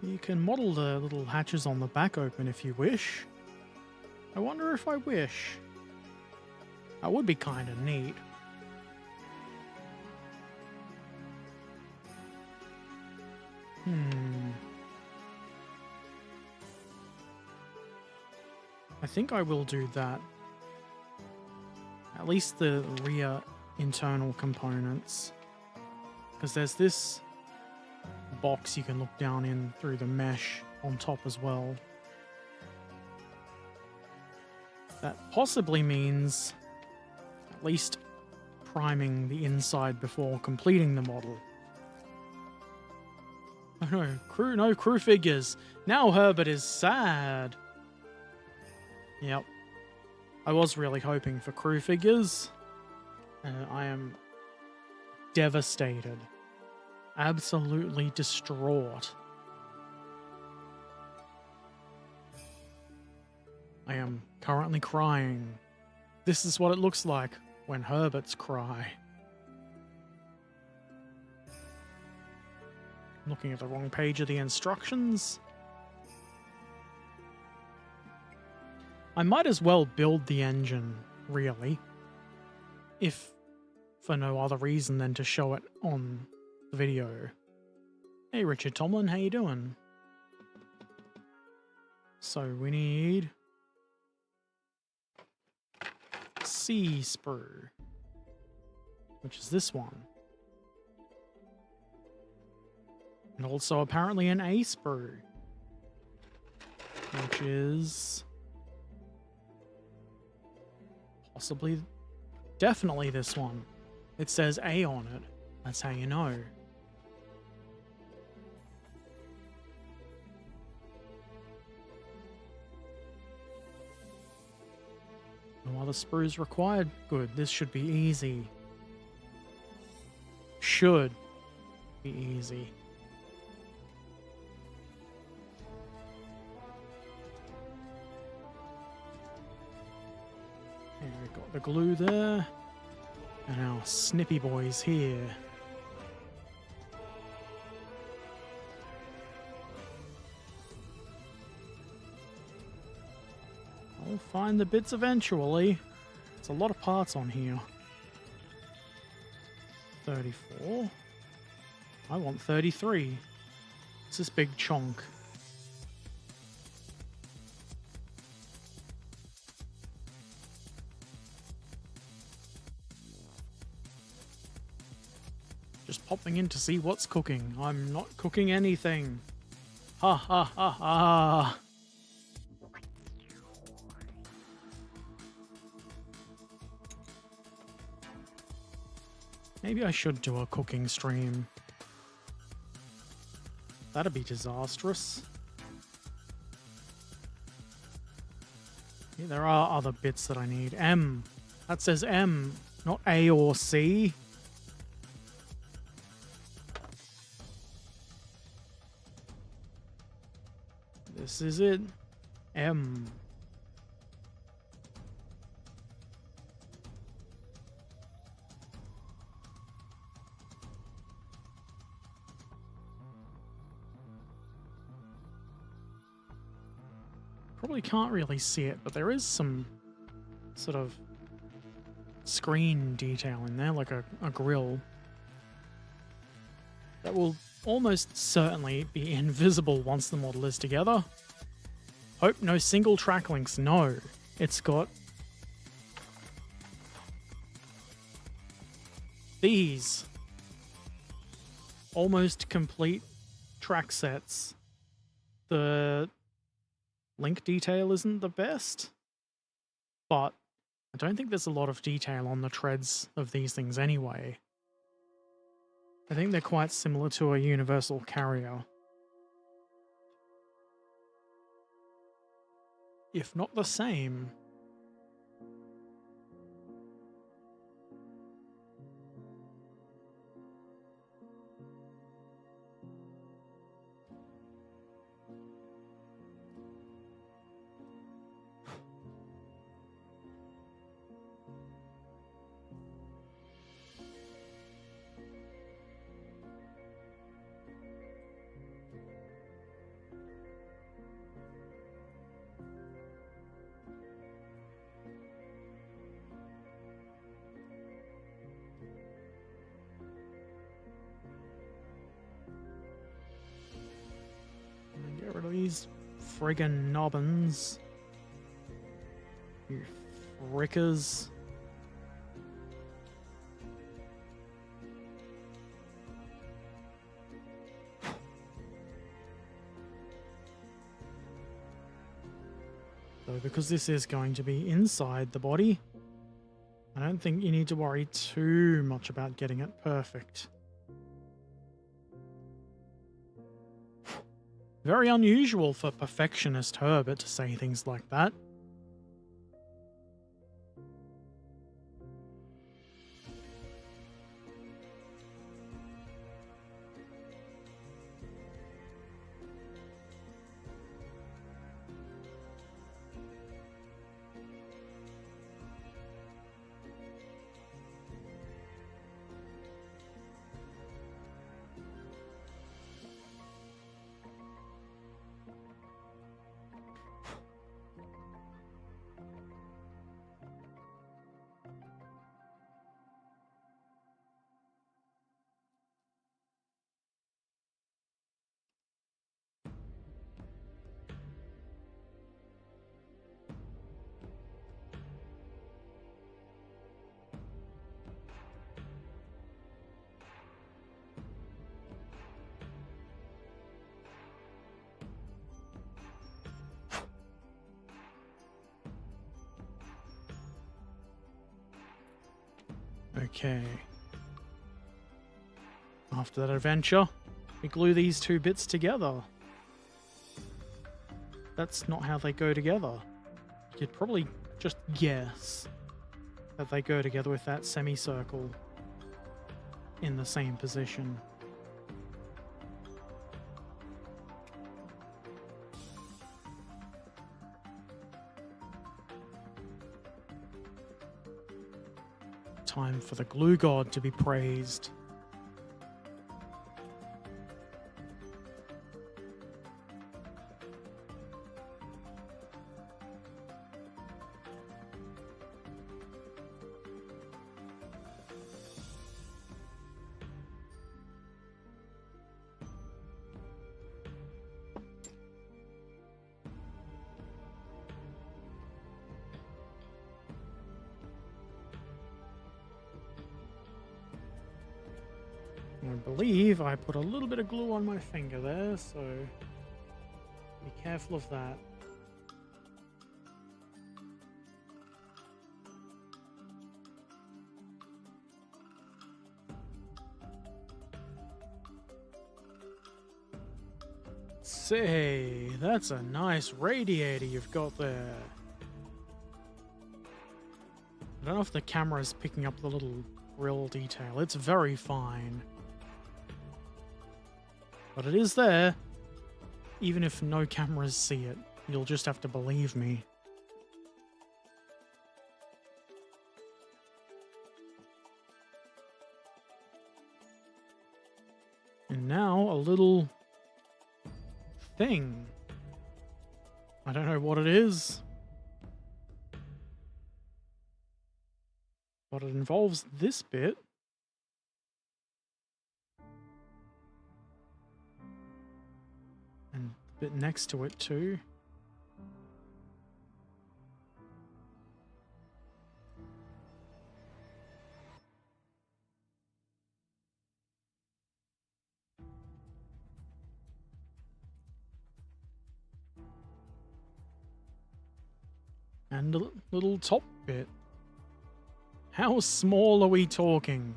You can model the little hatches on the back open if you wish. I wonder if I wish. That would be kind of neat. I think I will do that. At least the rear internal components. Because there's this box you can look down in through the mesh on top as well. That possibly means at least priming the inside before completing the model. Oh no, no crew figures. Now Herbert is sad. Yep. I was really hoping for crew figures. I am devastated. Absolutely distraught. I am currently crying. This is what it looks like when Herberts cry. I'm looking at the wrong page of the instructions. I might as well build the engine, really. If for no other reason than to show it on the video. Hey Richard Tomlin, how you doing? So we need C sprue, which is this one. And also apparently an A sprue, which is possibly, definitely this one. It says A on it. That's how you know. No other sprues required. Good, this should be easy. Should be easy. And we've got the glue there. And our snippy boys here. I'll find the bits eventually. There's a lot of parts on here. 34. I want 33. It's this big chunk. Just popping in to see what's cooking. I'm not cooking anything. Ha ha ha ha. Maybe I should do a cooking stream. That'd be disastrous. Yeah, there are other bits that I need. M. That says M, not A or C. This is it. M. Probably can't really see it, but there is some sort of screen detail in there, like a grill. That will almost certainly be invisible once the model is together. Hope no single track links. No, it's got these almost complete track sets. The link detail isn't the best, but I don't think there's a lot of detail on the treads of these things anyway. I think they're quite similar to a universal carrier, if not the same. friggin' nobbins. You frickers. So because this is going to be inside the body, I don't think you need to worry too much about getting it perfect. Very unusual for perfectionist Herbert to say things like that. Okay. After that adventure, we glue these two bits together. That's not how they go together. You'd probably just guess that they go together with that semicircle in the same position. Time for the glue god to be praised. I believe I put a little bit of glue on my finger there, so be careful of that. Say, that's a nice radiator you've got there. I don't know if the camera's picking up the little grill detail. It's very fine. But it is there. Even if no cameras see it, you'll just have to believe me. And now a little thing. I don't know what it is, but it involves this bit. And the bit next to it too. And a little top bit. How small are we talking?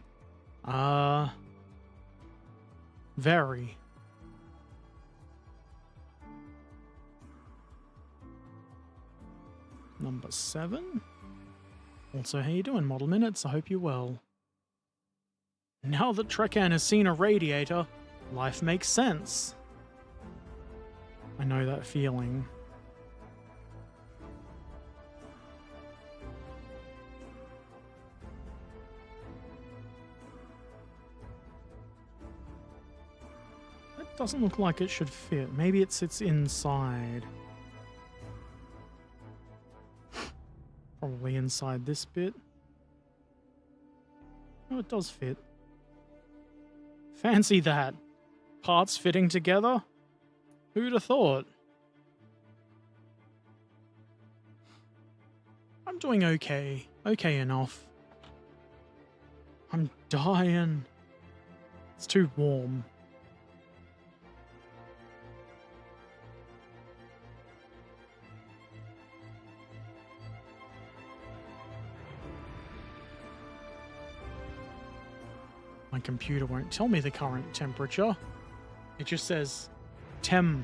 Very. Number 7. Also, how you doing, Model Minutes? I hope you're well. Now that Trekan has seen a radiator, life makes sense. I know that feeling. That doesn't look like it should fit. Maybe it sits inside. Probably inside this bit. Oh, it does fit. Fancy that. Parts fitting together? Who'd have thought? I'm doing okay. Okay enough. I'm dying. It's too warm. My computer won't tell me the current temperature. It just says tem ...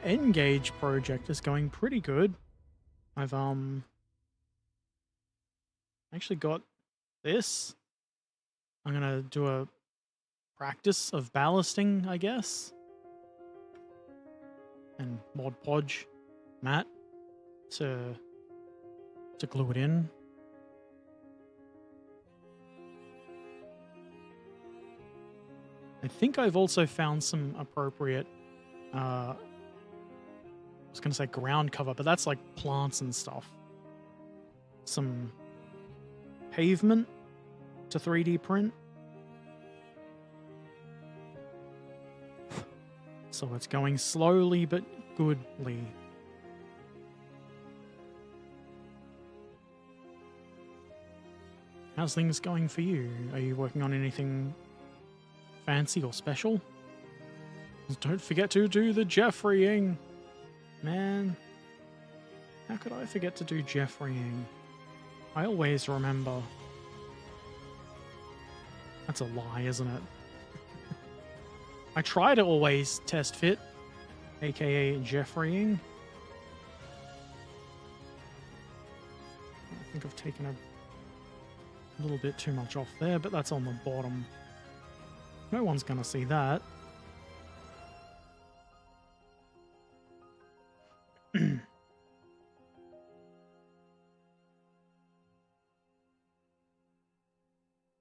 Engage project is going pretty good. I've actually got this. I'm gonna do a practice of ballasting, I guess. And Mod Podge mat to glue it in. I think I've also found some appropriate I was gonna say ground cover, but that's like plants and stuff. Some pavement to 3D print. So it's going slowly but goodly. How's things going for you? Are you working on anything fancy or special? Don't forget to do the Jeffreying. Man, how could I forget to do Jeffreying? I always remember. That's a lie, isn't it? I try to always test fit, aka Jeffreying. I think I've taken a little bit too much off there, but that's on the bottom. No one's gonna see that.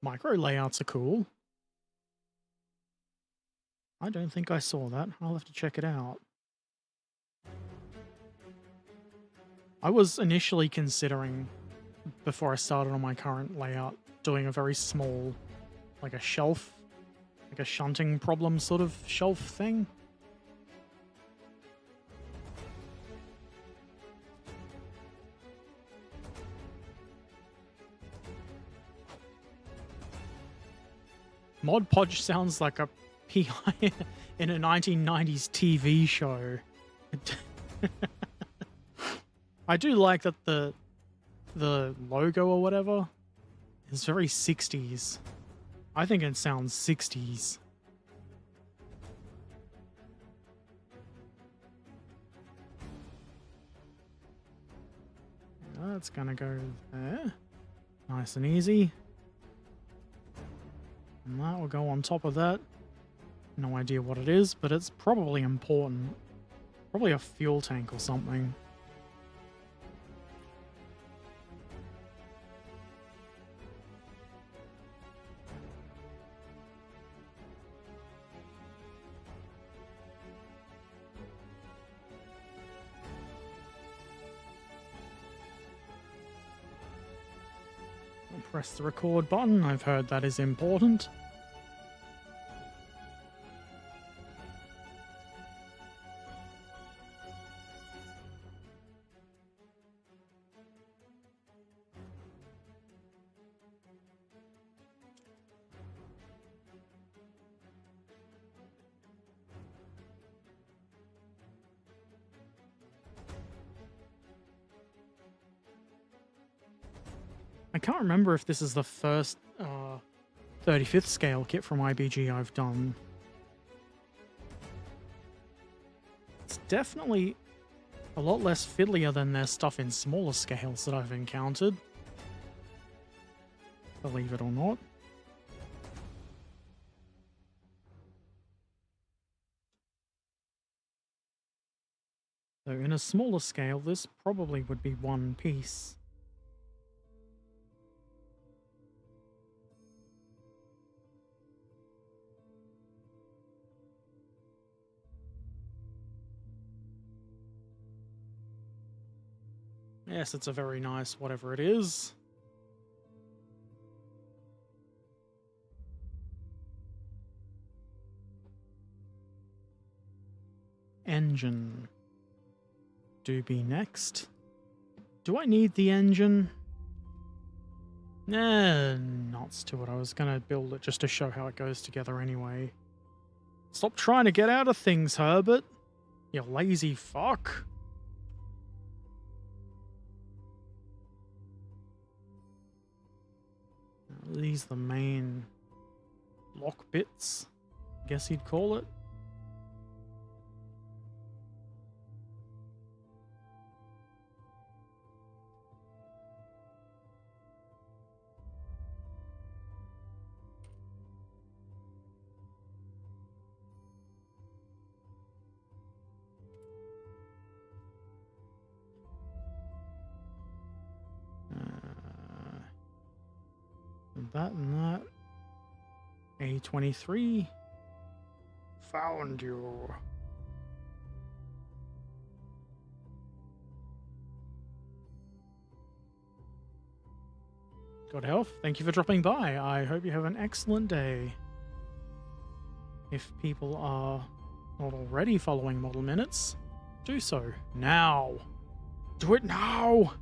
Micro layouts are cool. I don't think I saw that. I'll have to check it out. I was initially considering, before I started on my current layout, doing a very small, like a shelf, like a shunting problem sort of shelf thing. Mod Podge sounds like a PI in a 1990s TV show. I do like that the logo or whatever is very 60s. I think it sounds 60s. That's gonna go there. Nice and easy. And that will go on top of that. No idea what it is, but it's probably important. Probably a fuel tank or something. Press the record button. I've heard that is important. I can't remember if this is the first 35th scale kit from IBG I've done. It's definitely a lot less fiddlier than their stuff in smaller scales that I've encountered. Believe it or not. So in a smaller scale, this probably would be one piece. Yes, it's a very nice whatever it is. engine. Do be next. Do I need the engine? Nah, nuts to it. I was gonna build it just to show how it goes together anyway. Stop trying to get out of things, Herbert. You lazy fuck. These are the main lock bits, I guess you'd call it. That and that. A23. Found you. God health. Thank you for dropping by. I hope you have an excellent day. If people are not already following Model Minutes, do so now. Do it now!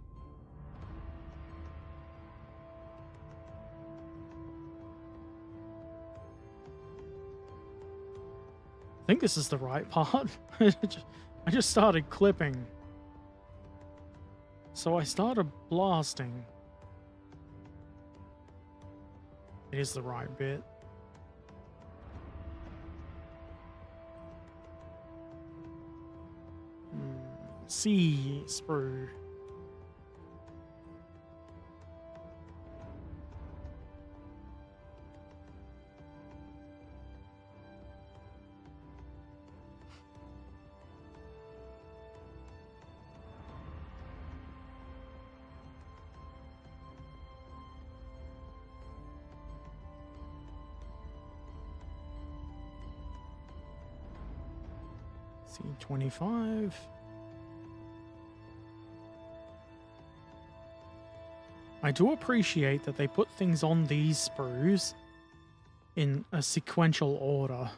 I think this is the right part. I just started clipping. So I started blasting. It is the right bit. C sprue. C25. I do appreciate that they put things on these sprues in a sequential order.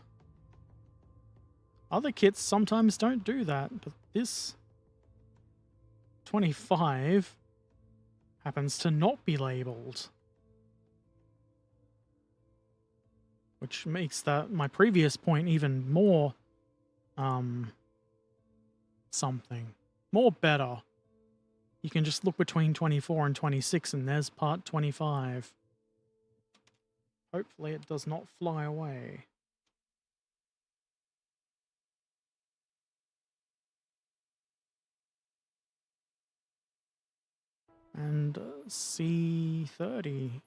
Other kits sometimes don't do that, but this 25 happens to not be labeled. Which makes that my previous point even more something. More better. You can just look between 24 and 26 and there's part 25. Hopefully it does not fly away. And C30.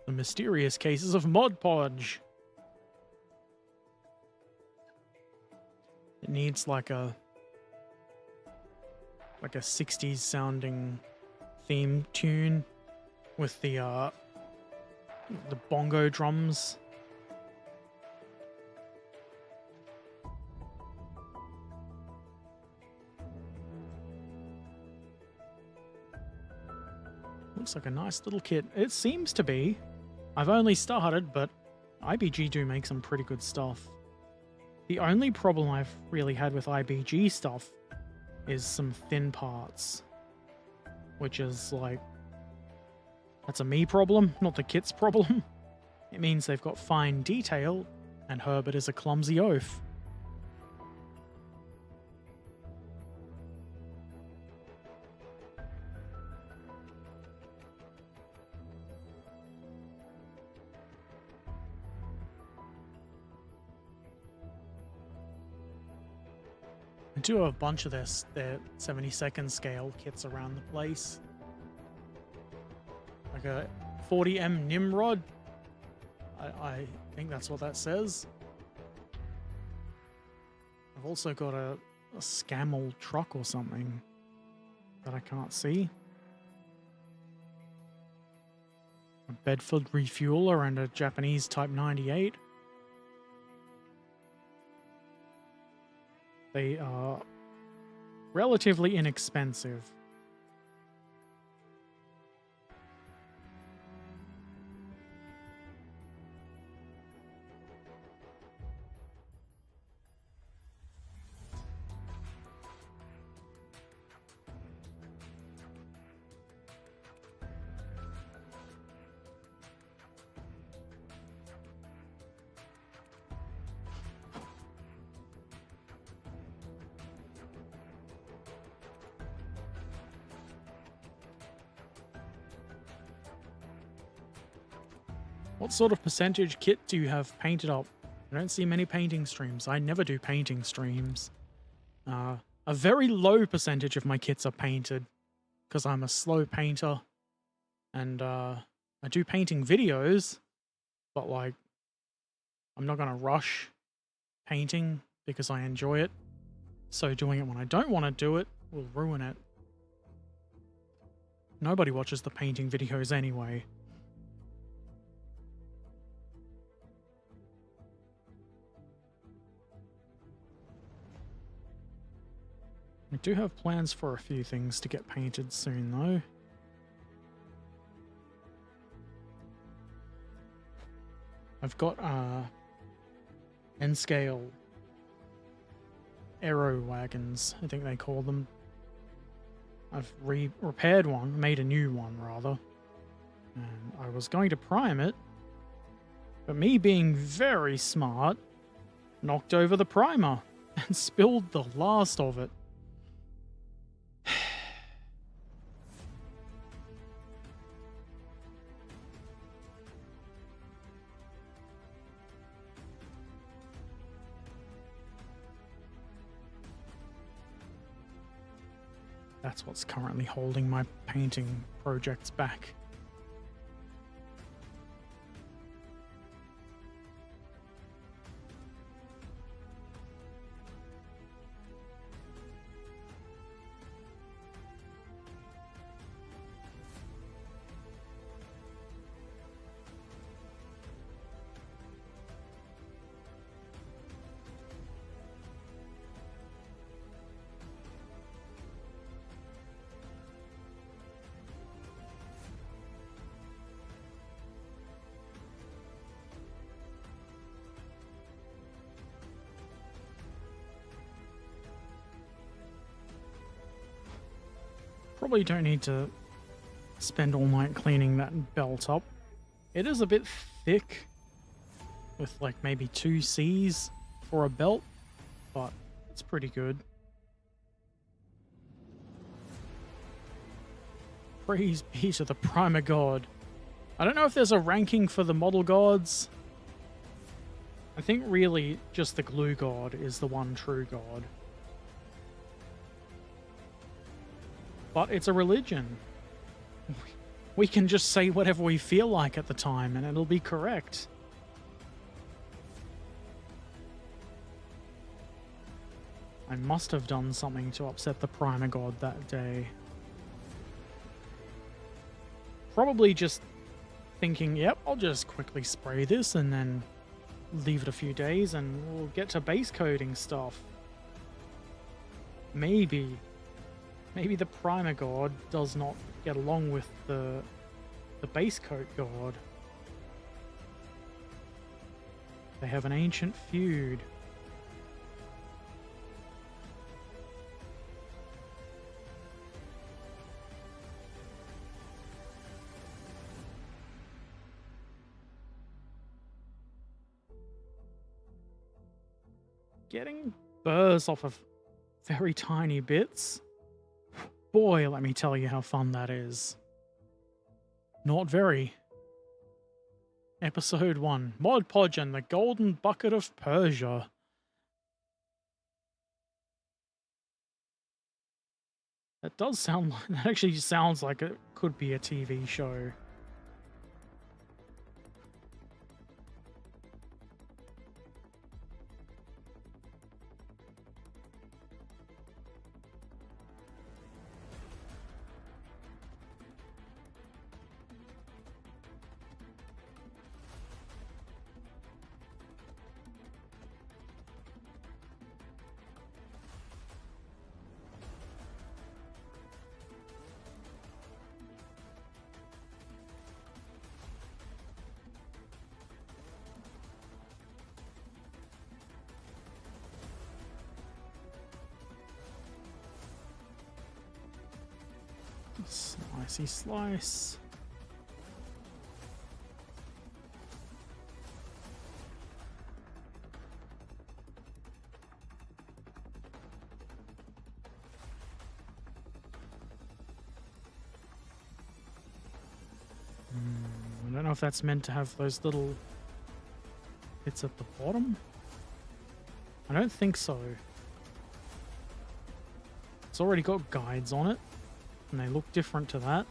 The mysterious cases of Mod Podge. It needs like a 60s sounding theme tune with the bongo drums. Looks like a nice little kit. It seems to be. I've only started, but IBG do make some pretty good stuff. The only problem I've really had with IBG stuff is some thin parts. Which is like... that's a me problem, not the kit's problem. It means they've got fine detail, and Herbert is a clumsy oaf. I do have a bunch of their 72nd scale kits around the place. Like a 40M Nimrod. I think that's what that says. I've also got a Scammel truck or something that I can't see. A Bedford refueler and a Japanese Type 98. They are relatively inexpensive. What sort of percentage kit do you have painted up? I don't see many painting streams. I never do painting streams. A very low percentage of my kits are painted because I'm a slow painter, and I do painting videos, but like I'm not gonna rush painting because I enjoy it. So doing it when I don't want to do it will ruin it. Nobody watches the painting videos anyway. I do have plans for a few things to get painted soon, though. I've got N-scale aero wagons, I think they call them. I've repaired one, made a new one rather, and I was going to prime it, but me being very smart, knocked over the primer and spilled the last of it. That's what's currently holding my painting projects back. Probably don't need to spend all night cleaning that belt up. It is a bit thick, with like maybe 2 Cs for a belt, but it's pretty good. Praise be to the primer god. I don't know if there's a ranking for the model gods. I think really just the glue god is the one true god. But it's a religion. We can just say whatever we feel like at the time and it'll be correct. I must have done something to upset the primer god that day. Probably just thinking, yep, I'll just quickly spray this and then leave it a few days and we'll get to base coating stuff. Maybe the primer god does not get along with the base coat god. They have an ancient feud. Getting burrs off of very tiny bits. Boy, let me tell you how fun that is. Not very. Episode 1. Mod Podge and the Golden Bucket of Persia. That does sound like... That actually sounds like it could be a TV show. Slicey slice. I don't know if that's meant to have those little bits at the bottom. I don't think so. It's already got guides on it, and they look different to that.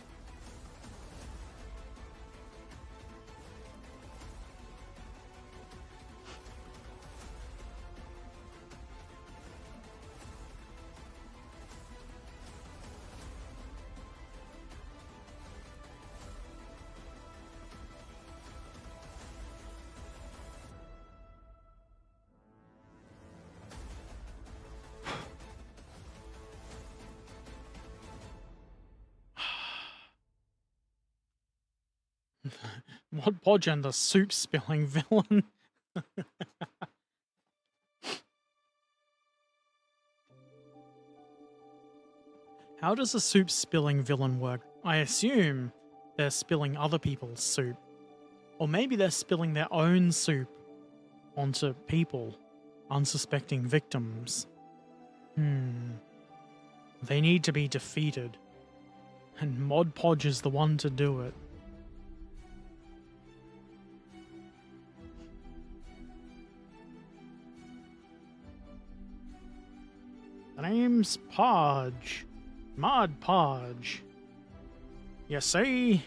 Mod Podge and the soup spilling villain. How does a soup spilling villain work? I assume they're spilling other people's soup. Or maybe they're spilling their own soup onto people, unsuspecting victims. They need to be defeated. And Mod Podge is the one to do it. The name's Podge. Mod Podge. You see?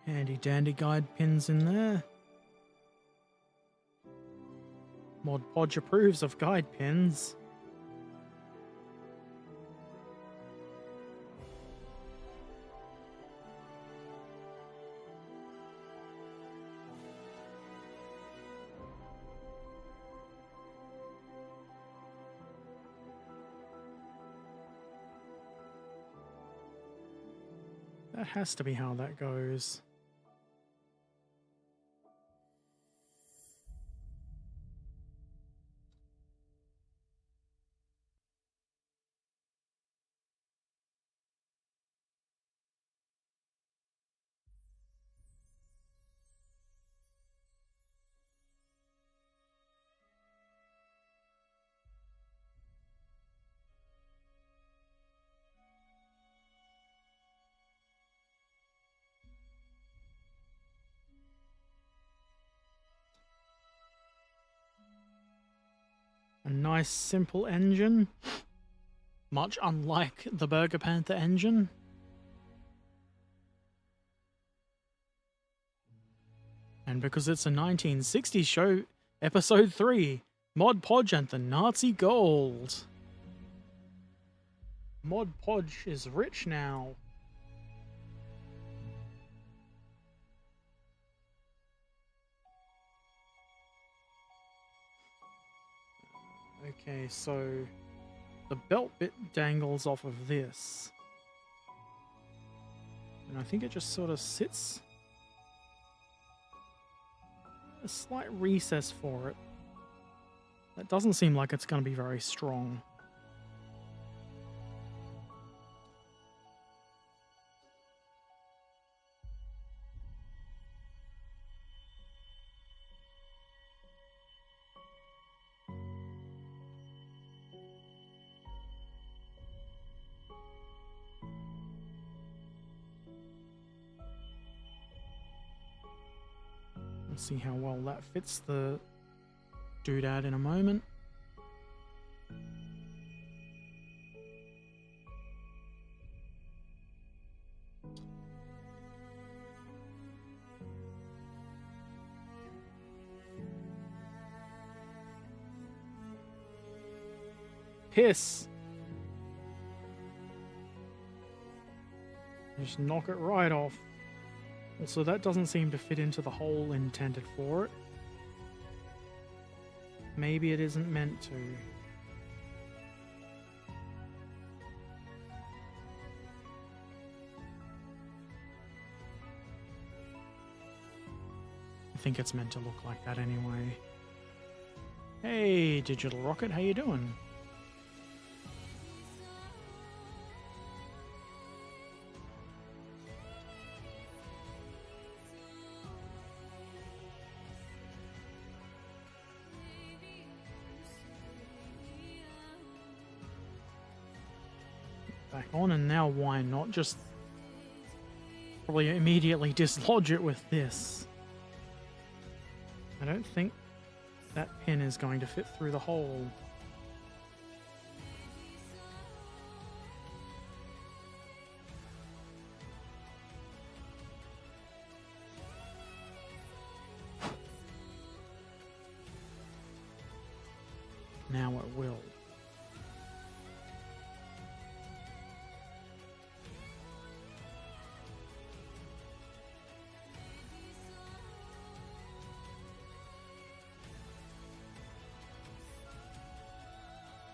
Handy dandy guide pins in there. Mod Podge approves of guide pins. That has to be how that goes. A nice simple engine, much unlike the Burger Panther engine. And because it's a 1960s show, episode 3, Mod Podge and the Nazi Gold. Mod Podge is rich now. Okay, so the belt bit dangles off of this. And I think it just sort of sits. A slight recess for it. That doesn't seem like it's going to be very strong. We'll see how well that fits the doodad in a moment. Piss. Just knock it right off. Also, that doesn't seem to fit into the hole intended for it. Maybe it isn't meant to. I think it's meant to look like that anyway. Hey, Digital Rocket, how you doing? Back on, and now why not just probably immediately dislodge it with this. I don't think that pin is going to fit through the hole. Now it will.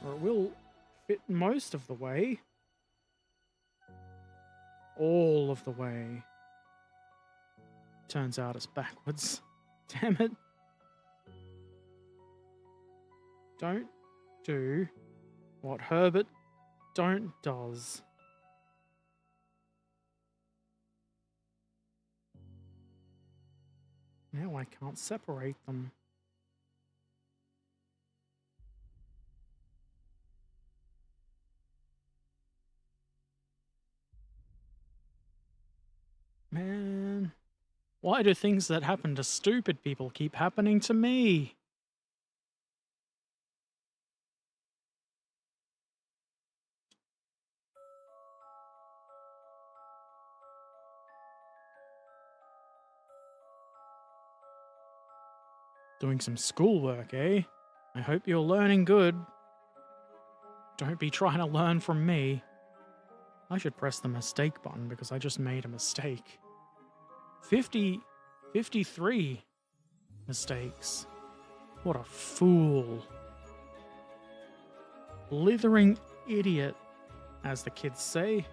Or it will fit most of the way. All of the way. Turns out it's backwards. Damn it. Don't do what Herbert don't does. Now I can't separate them. Man, why do things that happen to stupid people keep happening to me? Doing some schoolwork, eh? I hope you're learning good. Don't be trying to learn from me. I should press the mistake button because I just made a mistake. 53 mistakes. What a fool. Blithering idiot, as the kids say.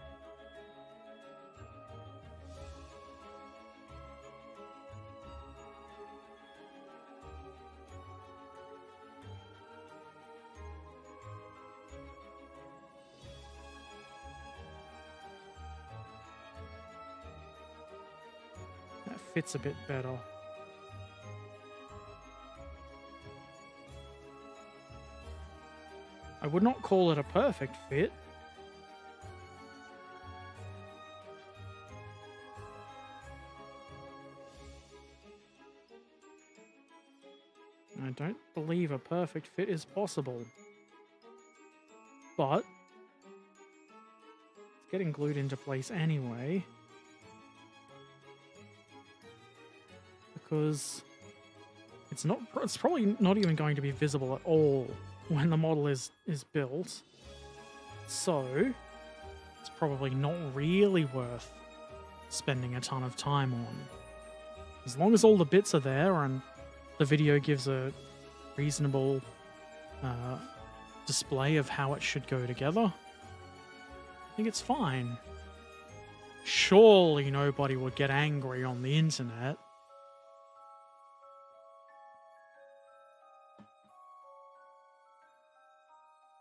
That fits a bit better. I would not call it a perfect fit. I don't believe a perfect fit is possible. But it's getting glued into place anyway. Because it's probably not even going to be visible at all when the model is built. So it's probably not really worth spending a ton of time on. As long as all the bits are there and the video gives a reasonable display of how it should go together, I think it's fine. Surely nobody would get angry on the internet.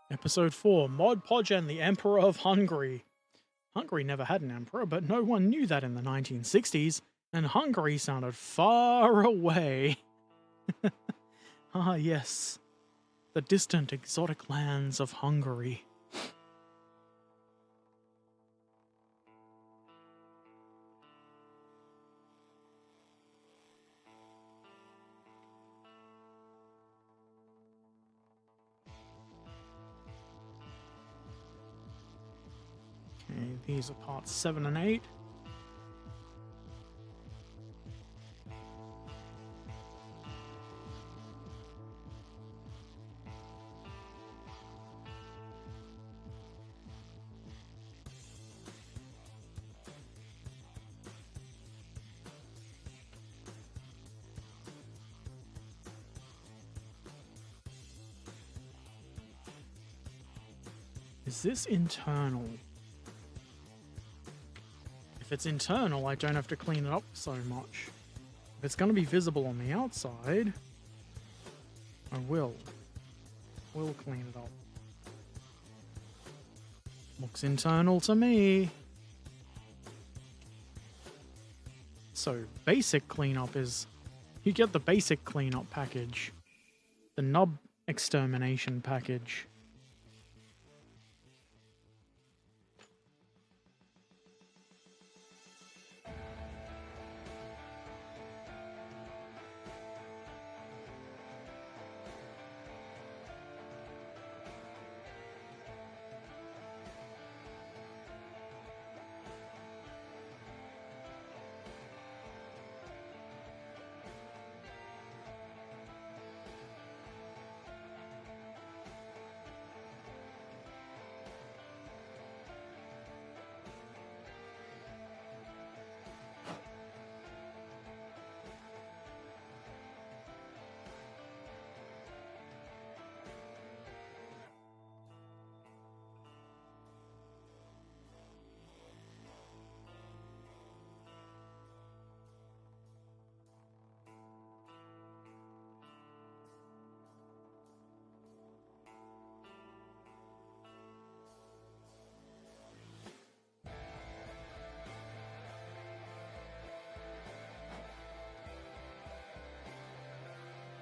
Episode 4, Mod Podge and the Emperor of Hungary. Hungary never had an emperor, but no one knew that in the 1960s, and Hungary sounded far away. Ah, yes. The distant, exotic lands of Hungary. Okay, these are parts 7 and 8. Is this internal? If it's internal, I don't have to clean it up so much. If it's going to be visible on the outside, I will clean it up. Looks internal to me. So basic cleanup is, you get the basic cleanup package, the nub extermination package.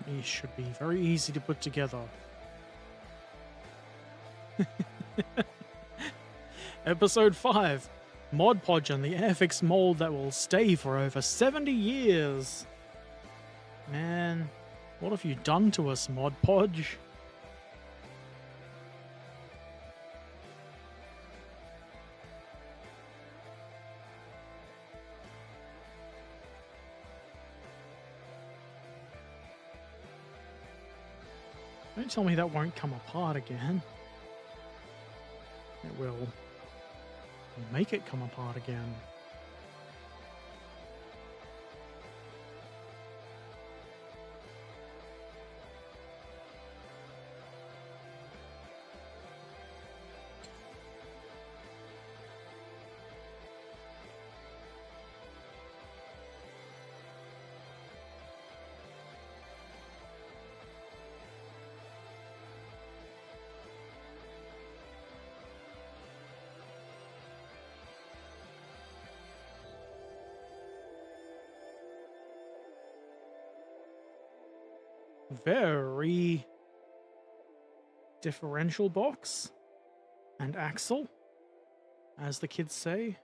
These should be very easy to put together. Episode 5. Mod Podge and the Airfix mold that will stay for over 70 years. Man, what have you done to us, Mod Podge? Don't tell me that won't come apart again. It will. We'll make it come apart again. Very differential box and axle, as the kids say.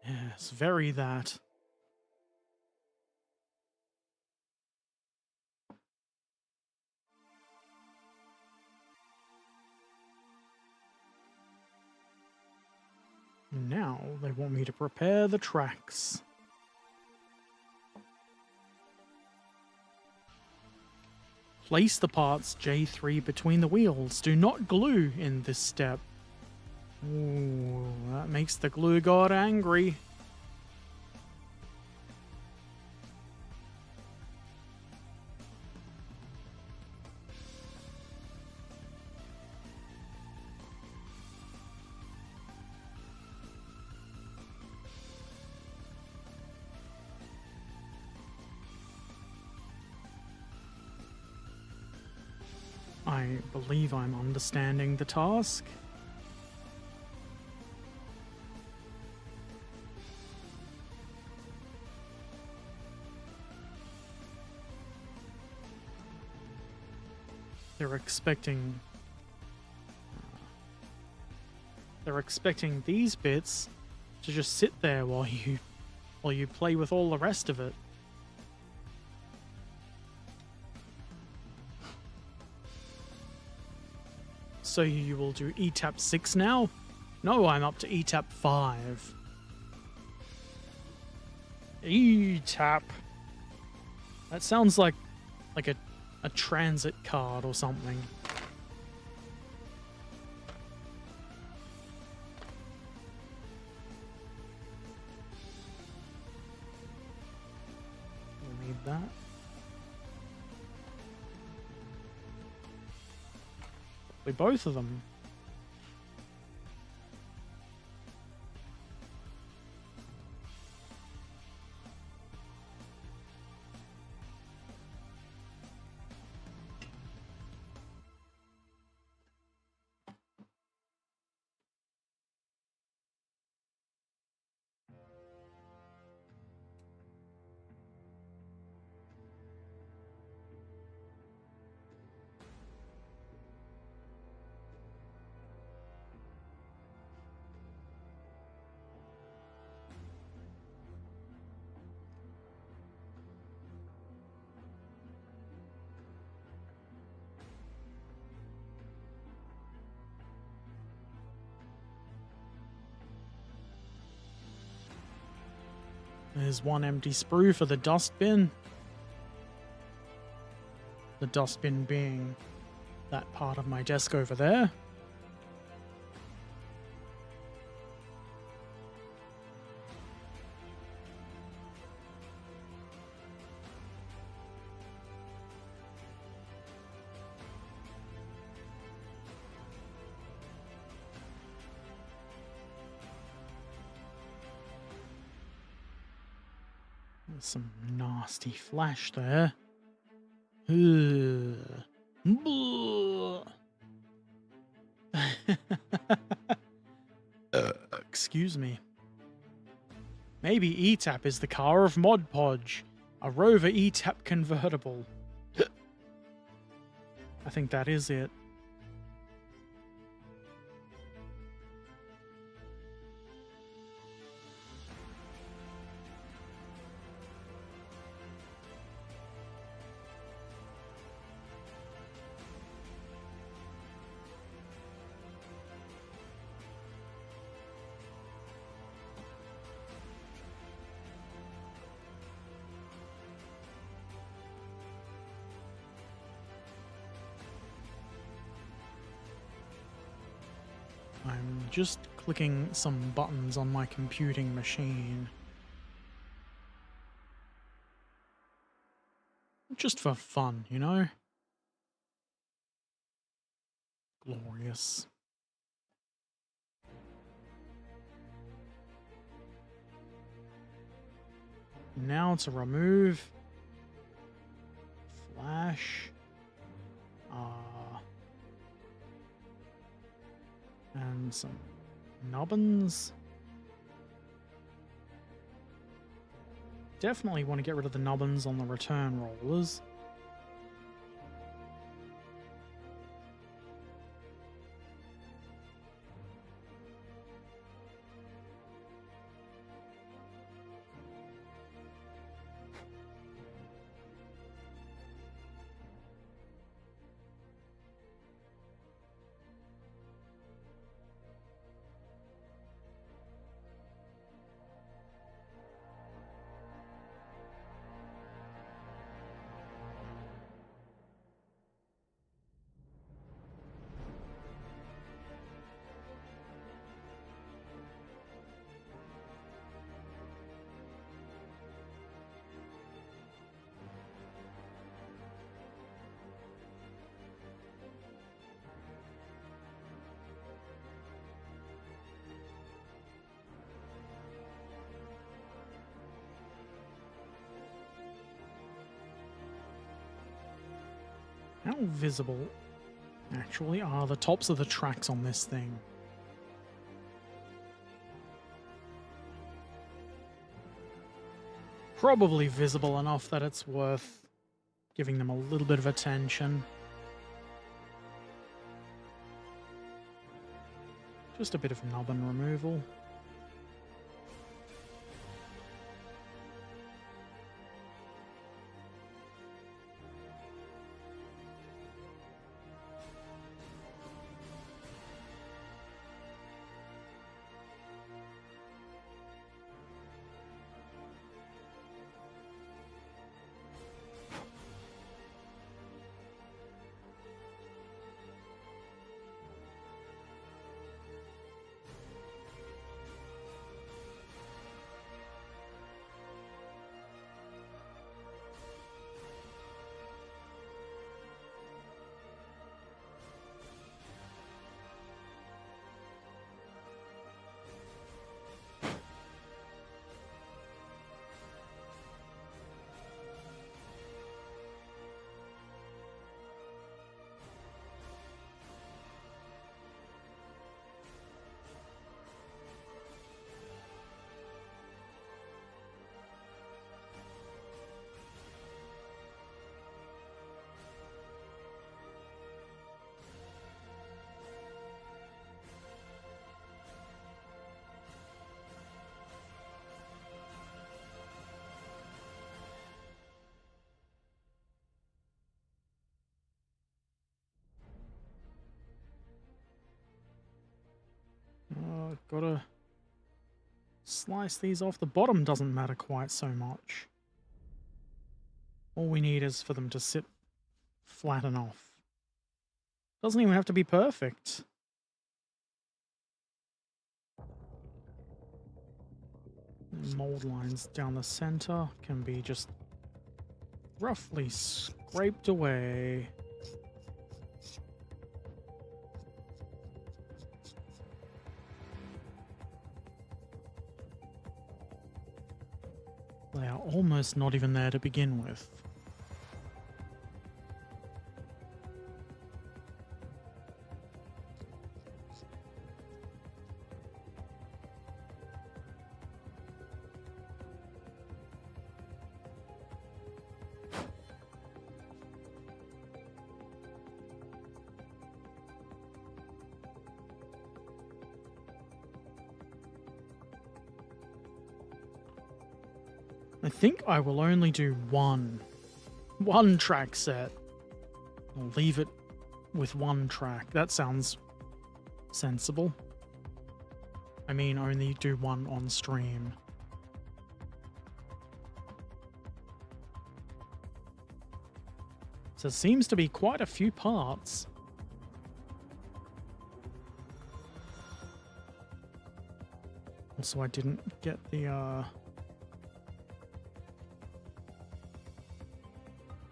Yes, very that. Now they want me to prepare the tracks. Place the parts J3 between the wheels. Do not glue in this step. Ooh, that makes the glue god angry. I believe I'm understanding the task. They're expecting these bits to just sit there while you play with all the rest of it. So you will do ETAP 6 now? No, I'm up to ETAP 5. ETAP. That sounds like a transit card or something. We'll need that. Both of them. There's one empty sprue for the dustbin. The dustbin being that part of my desk over there. There's some nasty flash there. Excuse me. Maybe ETAP is the car of Mod Podge, a Rover ETAP convertible. I think that is it. I'm just clicking some buttons on my computing machine. Just for fun, you know? Glorious. Now to remove flash. And some nubbins. Definitely want to get rid of the nubbins on the return rollers. How visible, actually, are the tops of the tracks on this thing? Probably visible enough that it's worth giving them a little bit of attention. Just a bit of nubbin removal. Gotta slice these off. The bottom doesn't matter quite so much. All we need is for them to sit flat enough. Doesn't even have to be perfect. Mold lines down the center can be just roughly scraped away. They are almost not even there to begin with. I think I will only do one track set. I'll leave it with one track. That sounds sensible. I mean, only do one on stream. So there seems to be quite a few parts. Also, I didn't get the,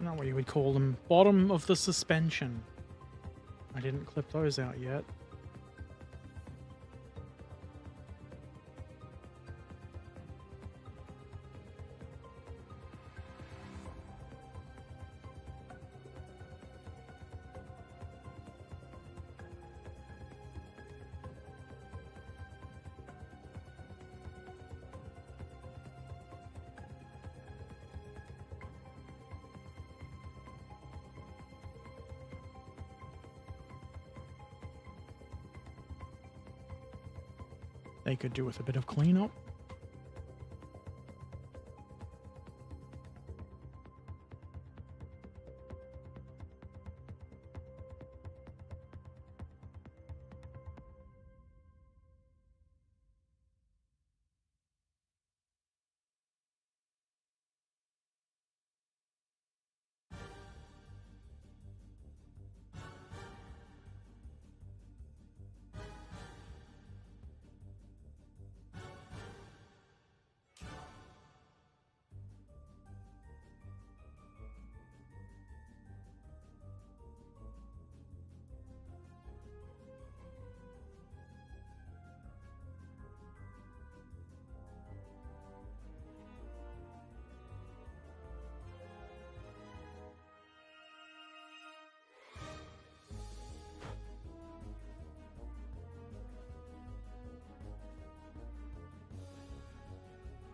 not what you would call them, bottom of the suspension. I didn't clip those out yet. They could do with a bit of cleanup.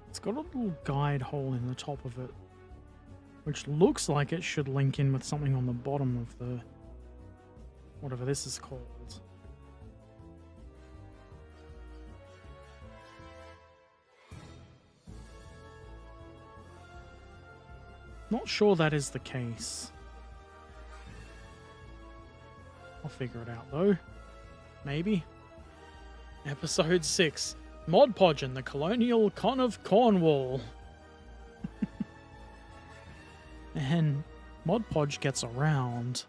It's got a little guide hole in the top of it, which looks like it should link in with something on the bottom of the, whatever this is called. Not sure that is the case. I'll figure it out though. Maybe. Episode 6. Mod Podge and the Colonial Con of Cornwall. And Mod Podge gets around.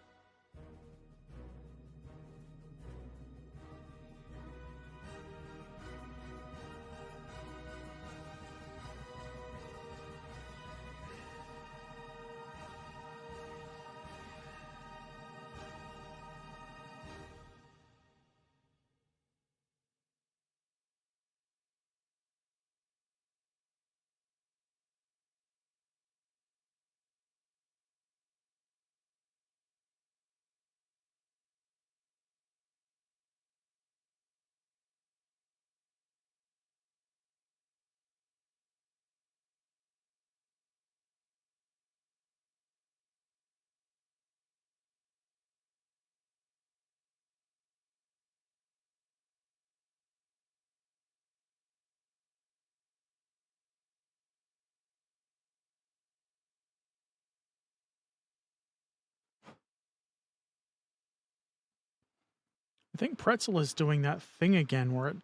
I think Pretzel is doing that thing again where it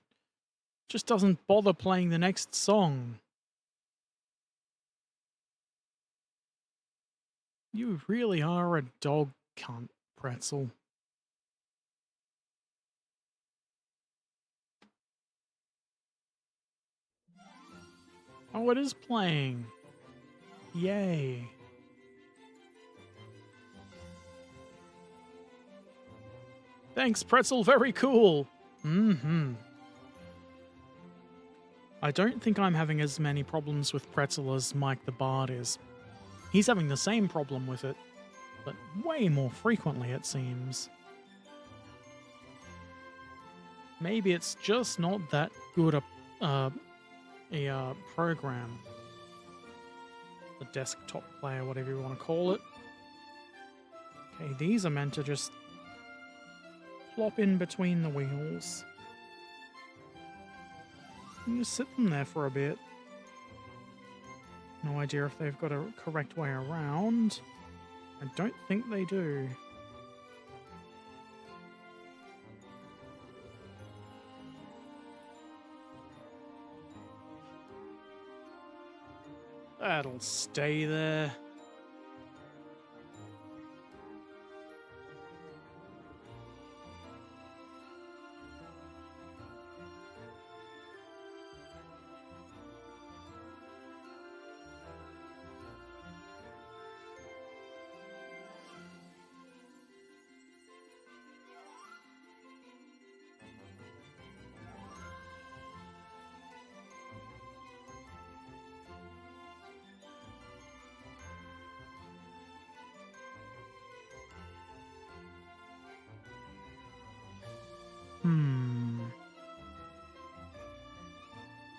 Just doesn't bother playing the next song. You really are a dog cunt, Pretzel. Oh, it is playing. Yay. Thanks, Pretzel. Very cool. Mm-hmm. I don't think I'm having as many problems with Pretzel as Mike the Bard is. He's having the same problem with it, but way more frequently, it seems. Maybe it's just not that good a program. The desktop player, whatever you want to call it. Okay, these are meant to just plop in between the wheels. You just sit them there for a bit. No idea if they've got a correct way around. I don't think they do. That'll stay there.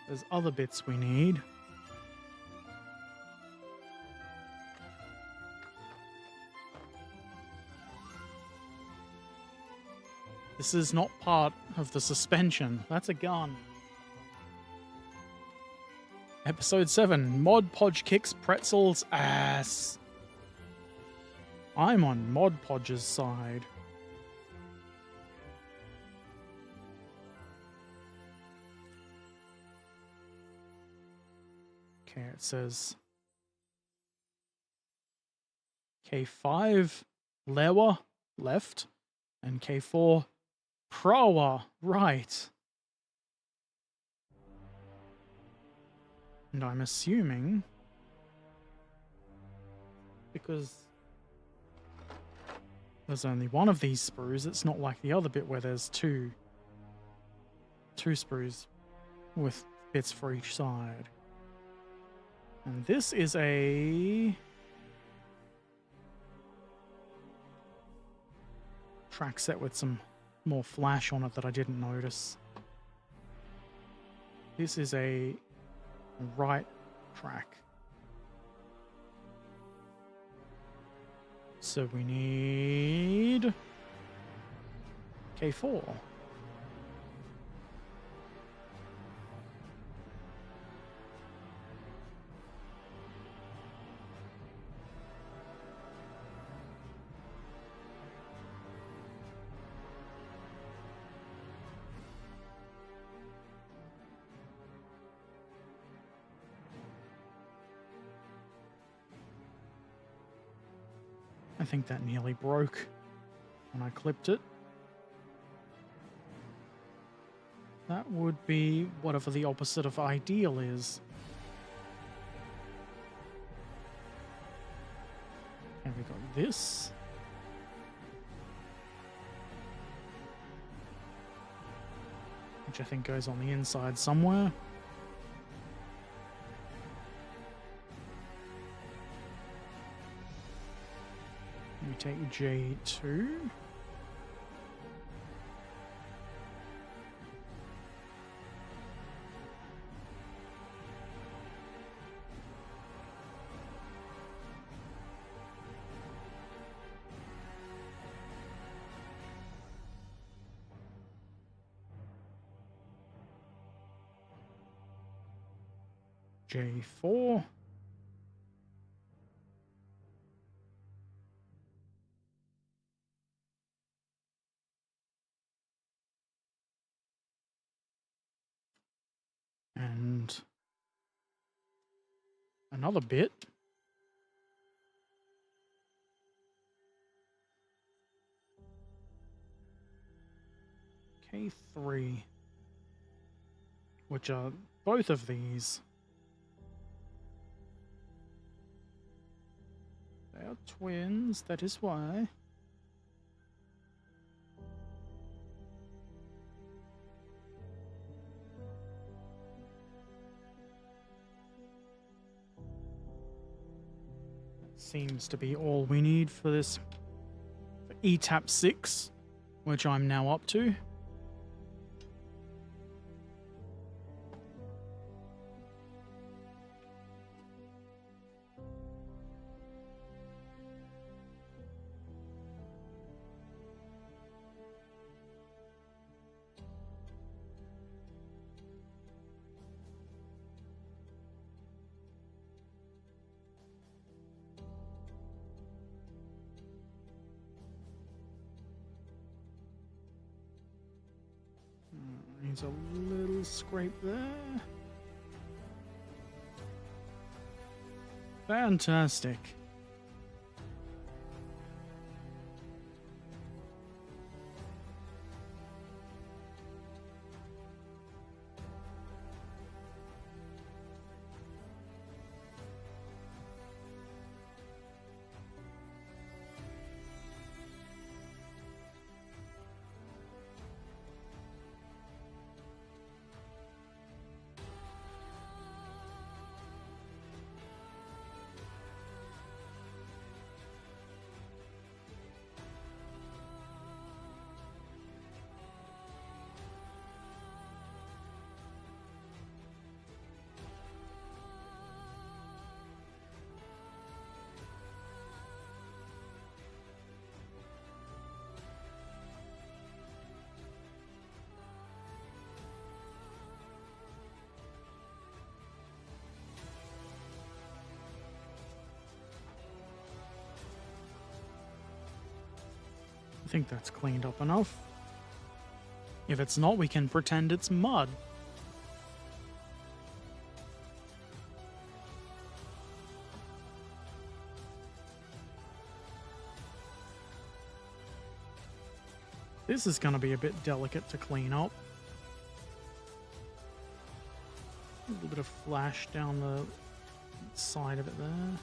There's other bits we need. This is not part of the suspension. That's a gun. Episode 7. Mod Podge kicks Pretzel's ass. I'm on Mod Podge's side. Okay, it says K5 Lewa left and K4 Prawa right. And I'm assuming because there's only one of these sprues, it's not like the other bit where there's two sprues with bits for each side. And this is a track set with some more flash on it that I didn't notice. This is a right track. So we need K4. I think that nearly broke when I clipped it. That would be whatever the opposite of ideal is. And we got this. Which I think goes on the inside somewhere. We take J2. J4. Another bit. K3. Which are both of these. They are twins, that is why. Seems to be all we need for this ETAP 6, which I'm now up to. Needs a little scrape there. Fantastic. I think that's cleaned up enough. If it's not, we can pretend it's mud. This is going to be a bit delicate to clean up. A little bit of flash down the side of it there.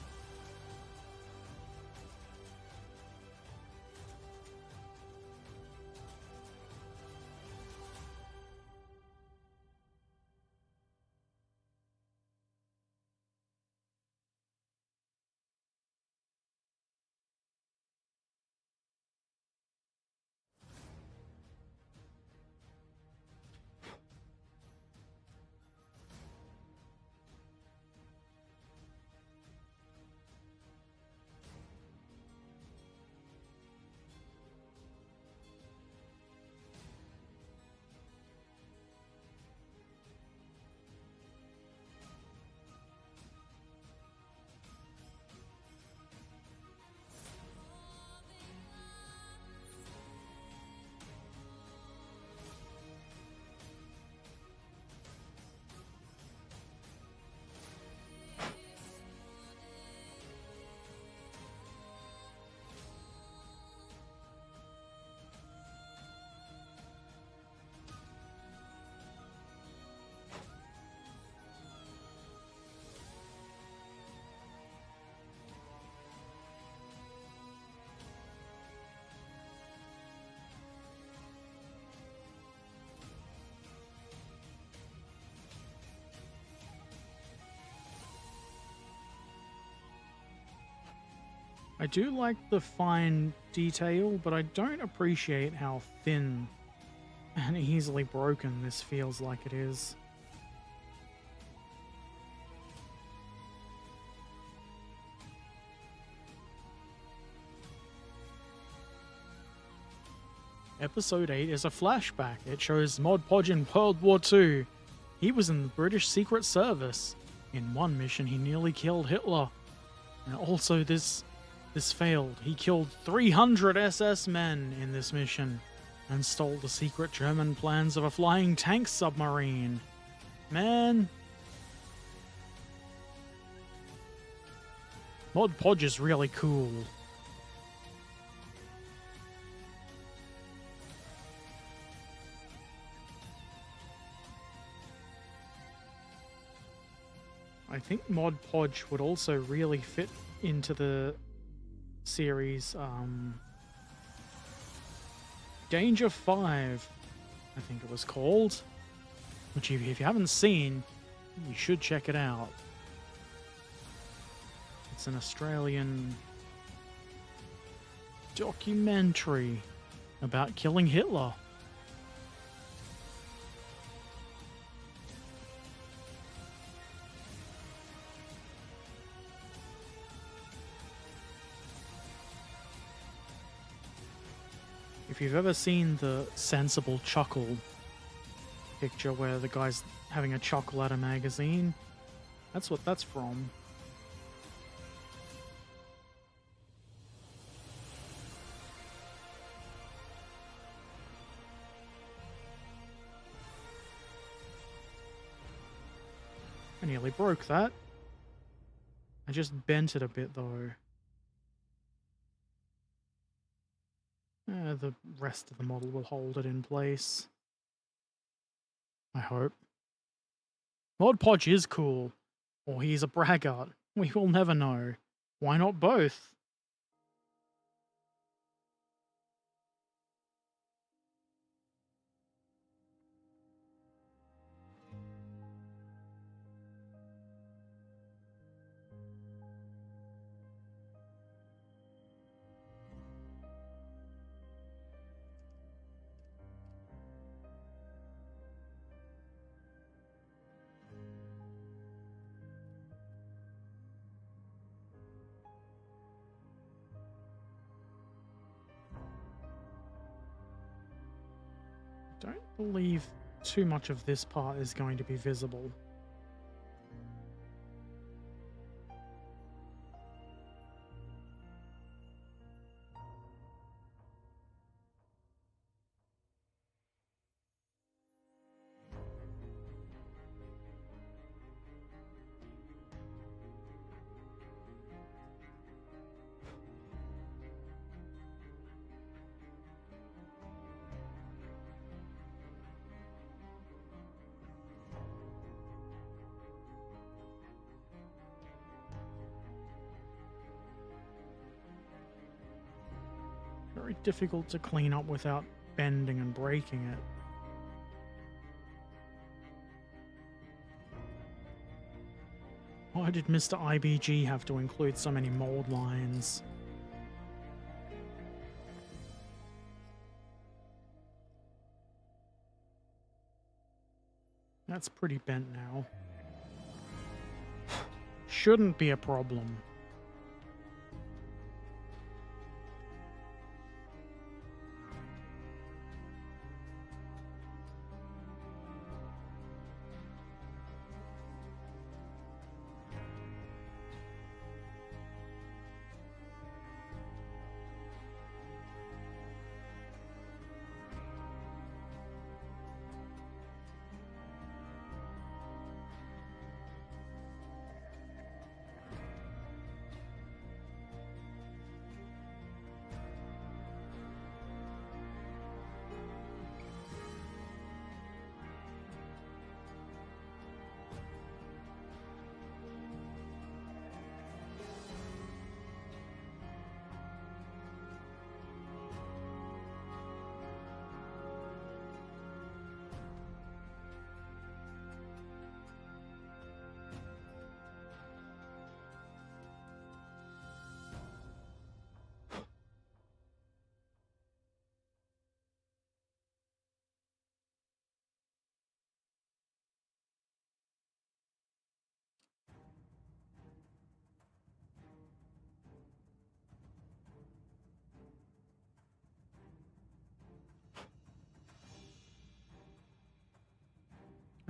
I do like the fine detail, but I don't appreciate how thin and easily broken this feels like it is. Episode 8 is a flashback. It shows Mod Podge in World War II. He was in the British Secret Service. In one mission, he nearly killed Hitler. And also this failed. He killed 300 SS men in this mission and stole the secret German plans of a flying tank submarine. Man. Mod Podge is really cool. I think Mod Podge would also really fit into the series Danger 5, I think it was called, which if you haven't seen, you should check it out. It's an Australian documentary about killing Hitler. If you've ever seen the Sensible Chuckle picture where the guy's having a chuckle at a magazine, that's what that's from. I nearly broke that. I just bent it a bit though. The rest of the model will hold it in place. I hope. Mod Podge is cool. Or he's a braggart. We will never know. Why not both? Don't believe too much of this part is going to be visible. Very difficult to clean up without bending and breaking it. Why did Mr. IBG have to include so many mold lines? That's pretty bent now. Shouldn't be a problem.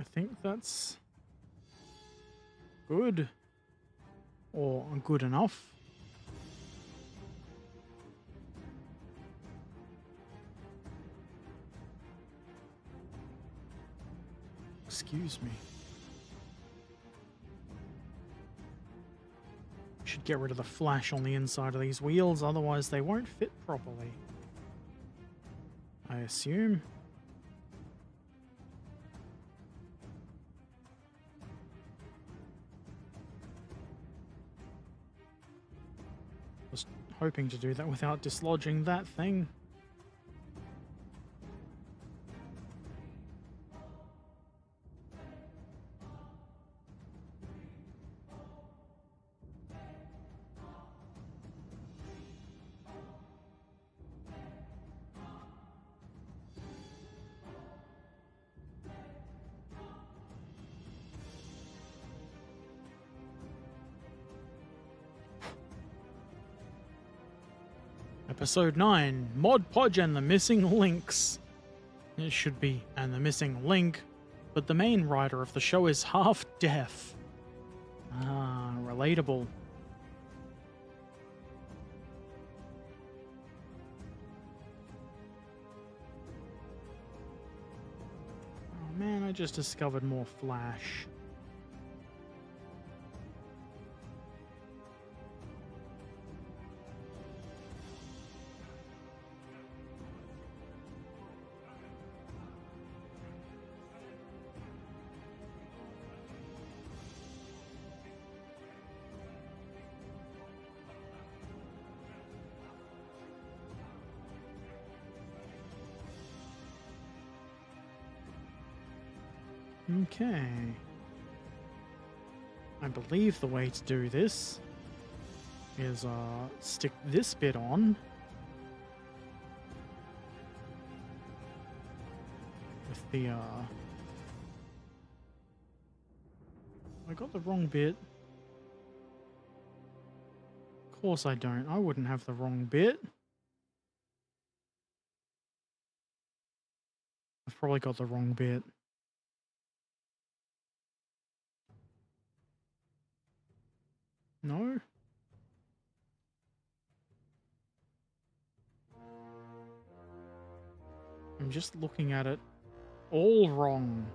I think that's good. Or good enough. Excuse me. Should get rid of the flash on the inside of these wheels, otherwise they won't fit properly, I assume. Was hoping to do that without dislodging that thing. Episode 9, Mod Podge and the Missing Links. It should be, and the missing link, but the main writer of the show is half deaf. Ah, relatable. Oh man, I just discovered more flash. Okay. I believe the way to do this is stick this bit on with the I got the wrong bit. Of course I don't. I wouldn't have the wrong bit. I've probably got the wrong bit. No? I'm just looking at it all wrong.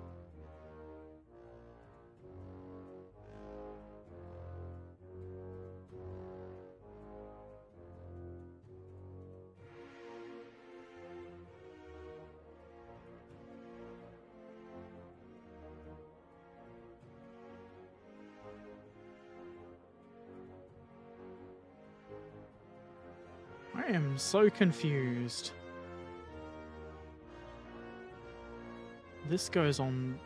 I am so confused. This goes on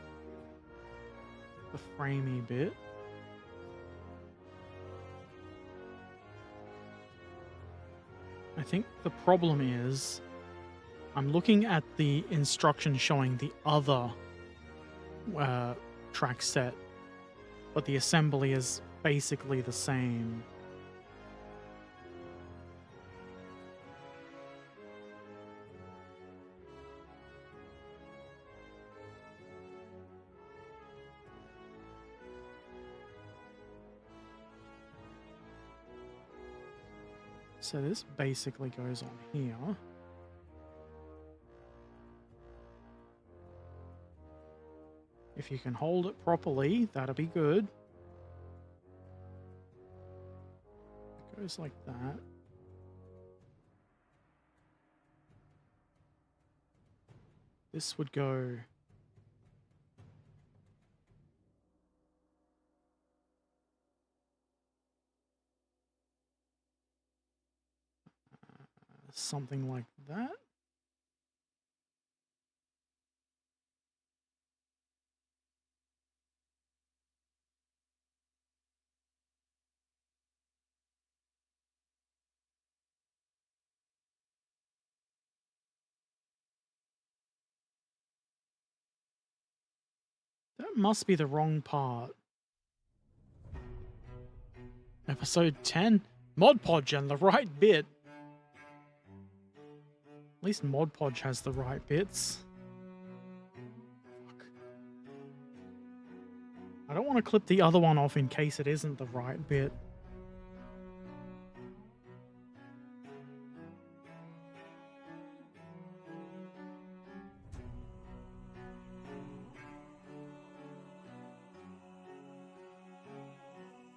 the framey bit. I think the problem is I'm looking at the instructions showing the other track set, but the assembly is basically the same. So this basically goes on here. If you can hold it properly, that'll be good. It goes like that. This would go something like that. That must be the wrong part. Episode 10, Mod Podge and the right bit. At least Mod Podge has the right bits. Fuck. I don't want to clip the other one off in case it isn't the right bit.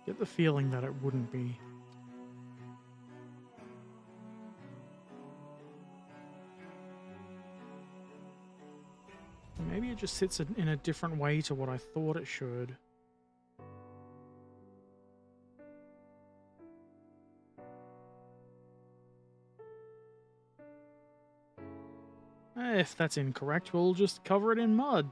Get the feeling that it wouldn't be. Maybe it just sits in a different way to what I thought it should. If that's incorrect, we'll just cover it in mud.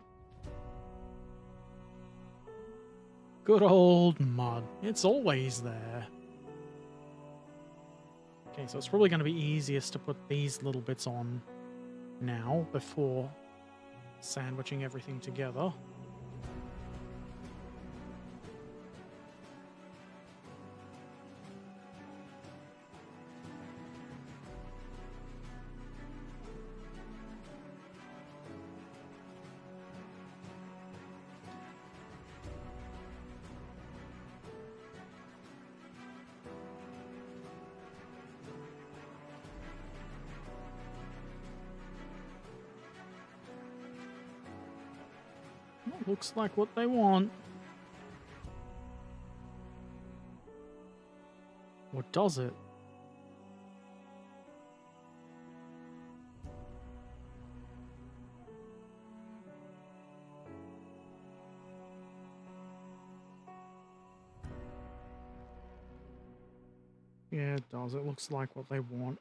Good old mud. It's always there. Okay, so it's probably going to be easiest to put these little bits on now before sandwiching everything together. Well, looks like what they want. Or does it? Yeah, it does. It looks like what they want.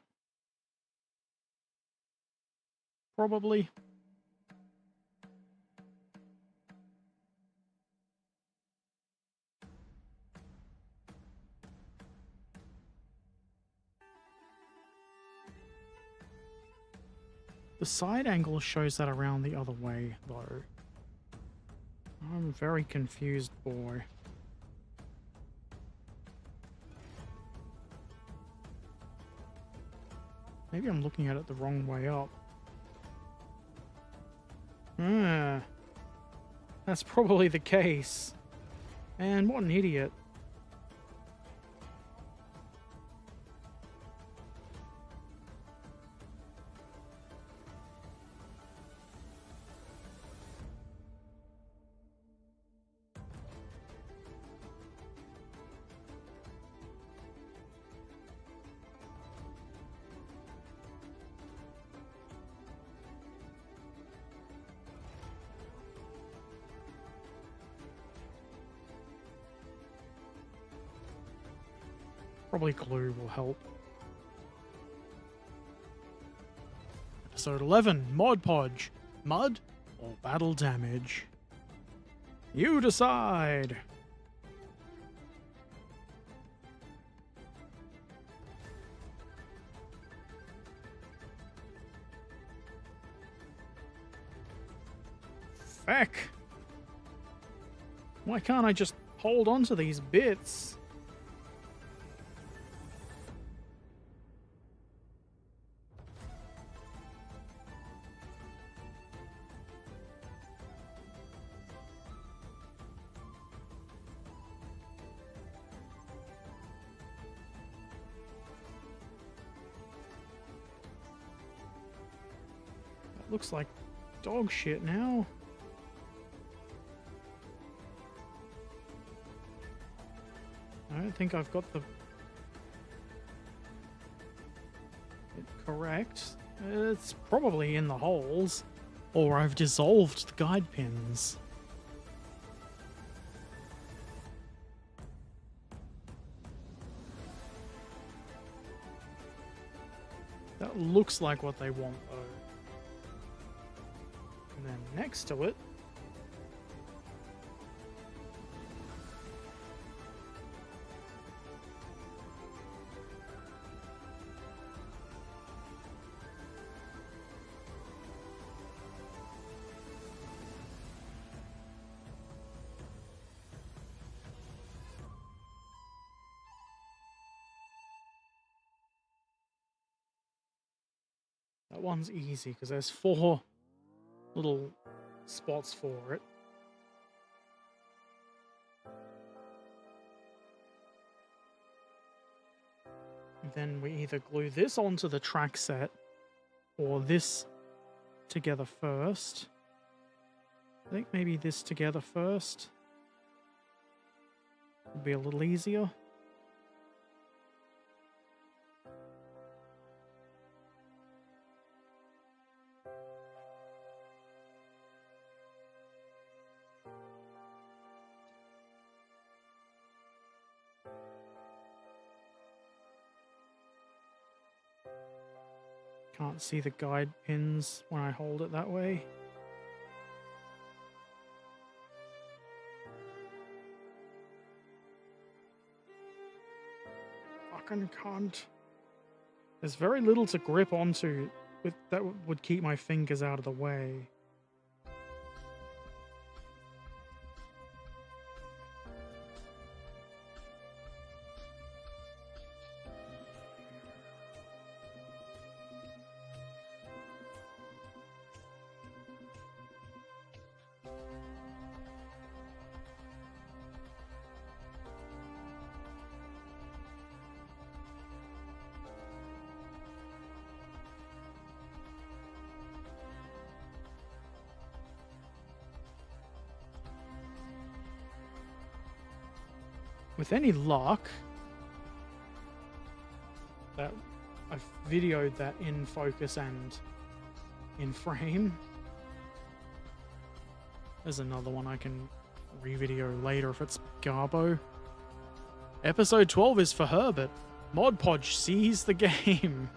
Probably. The side angle shows that around the other way, though. I'm a very confused boy. Maybe I'm looking at it the wrong way up. That's probably the case. And what an idiot. Probably glue will help. Episode 11, Mod Podge. Mud or battle damage? You decide! Feck! Why can't I just hold on to these bits? Looks like dog shit now. I don't think I've got the it correct. It's probably in the holes, or I've dissolved the guide pins. That looks like what they want, though. And then next to it, that one's easy because there's 4 little spots for it. Then we either glue this onto the track set or this together first. I think maybe this together first. Would be a little easier. Can't see the guide pins when I hold it that way. Fucking cunt. There's very little to grip onto that would keep my fingers out of the way. With any luck, that I've videoed that in focus and in frame. There's another one I can re-video later if it's Garbo. Episode 12 is for Herbert. Mod Podge sees the game.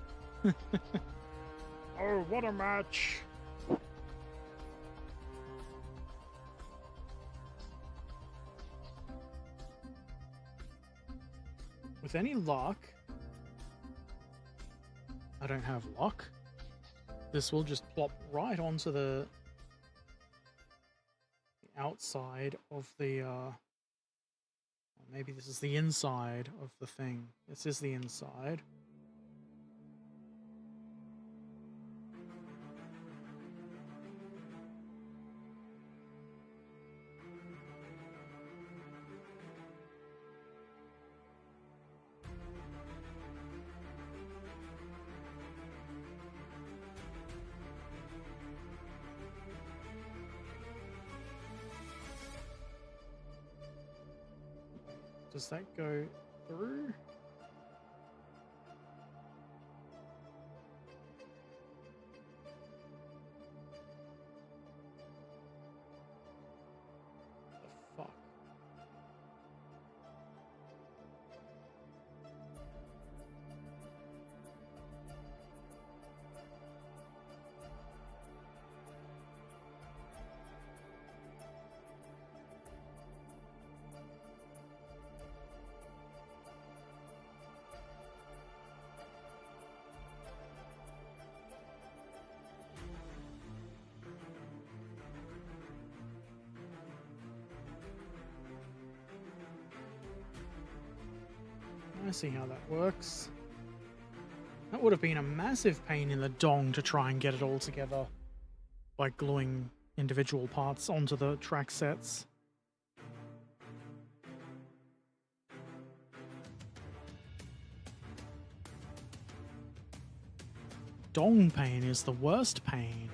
Oh, what a match. With any luck, I don't have luck, this will just plop right onto the outside of the, maybe this is the inside of the thing. This is the inside. Does that go through? The fuck? I see how that works. That would have been a massive pain in the dong to try and get it all together by gluing individual parts onto the track sets. Dong pain is the worst pain.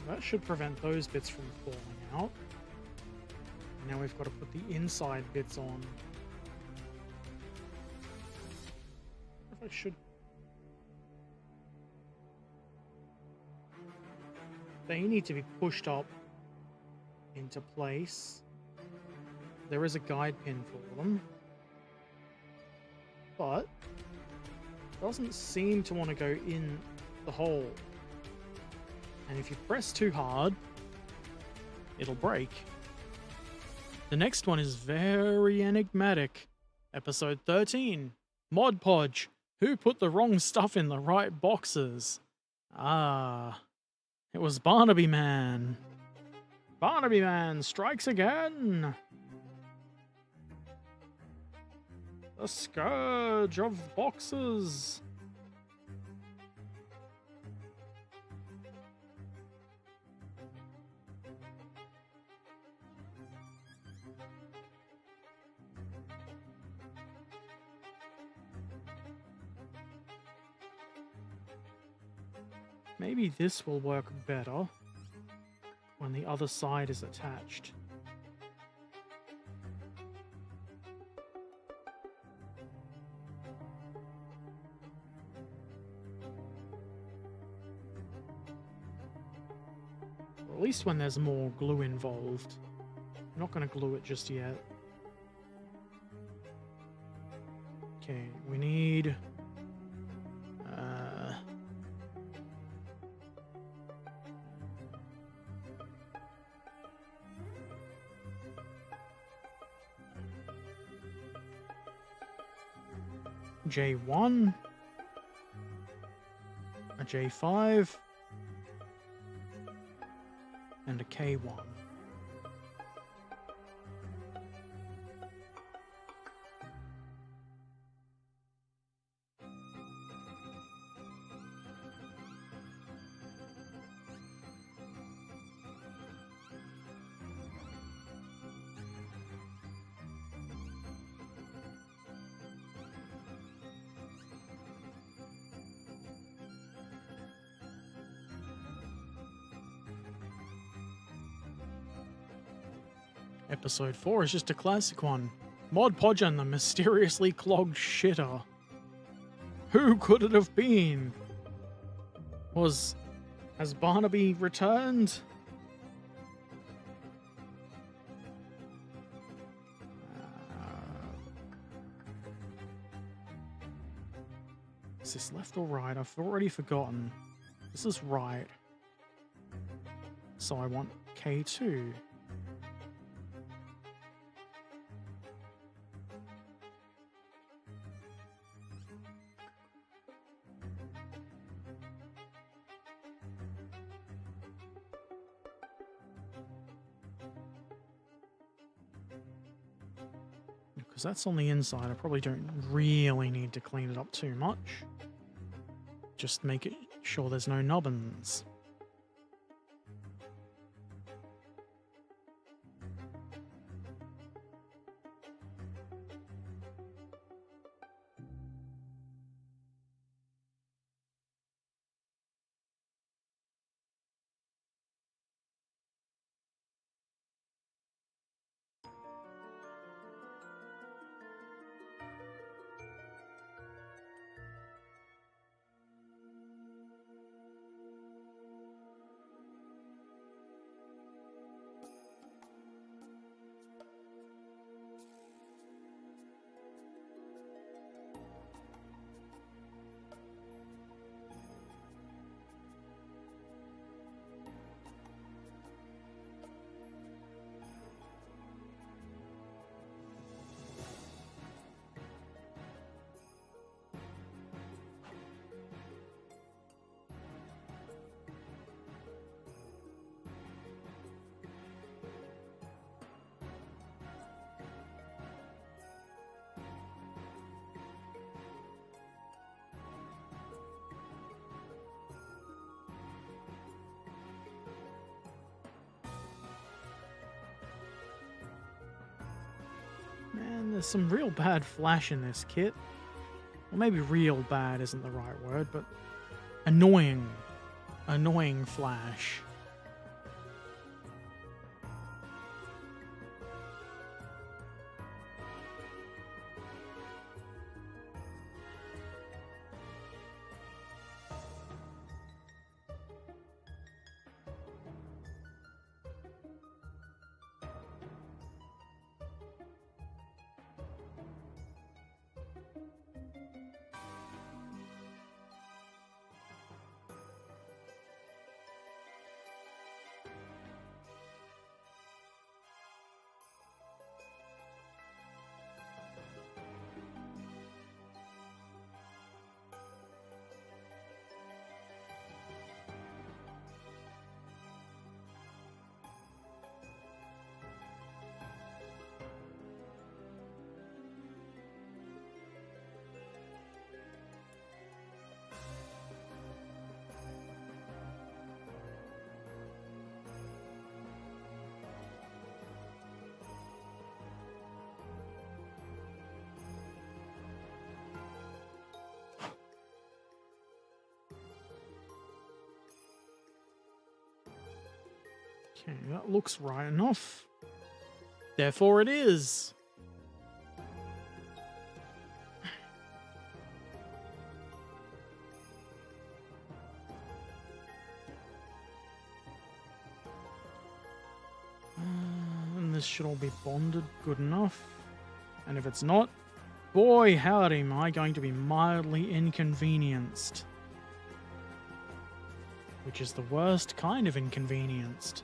That should prevent those bits from falling out. Now we've got to put the inside bits on. I wonder if I should... They need to be pushed up into place. There is a guide pin for them. But it doesn't seem to want to go in the hole. And if you press too hard, it'll break. The next one is very enigmatic. Episode 13, Mod Podge. Who put the wrong stuff in the right boxes? Ah, it was Barnaby Man. Barnaby Man strikes again. The scourge of boxes. Maybe this will work better when the other side is attached. Or at least when there's more glue involved. I'm not going to glue it just yet. Okay, we need... J1, a J5, and a K1. Episode 4 is just a classic one. Mod Podge and the mysteriously clogged shitter. Who could it have been? Has Barnaby returned? Is this left or right? I've already forgotten. This is right. So I want K2. Because that's on the inside, I probably don't really need to clean it up too much. Just make it sure there's no nubbins. Man, there's some real bad flash in this kit. Well, maybe real bad isn't the right word, but annoying. Annoying flash. Okay, that looks right enough. Therefore it is. And this should all be bonded good enough. And if it's not, boy howdy, am I going to be mildly inconvenienced. Which is the worst kind of inconvenienced.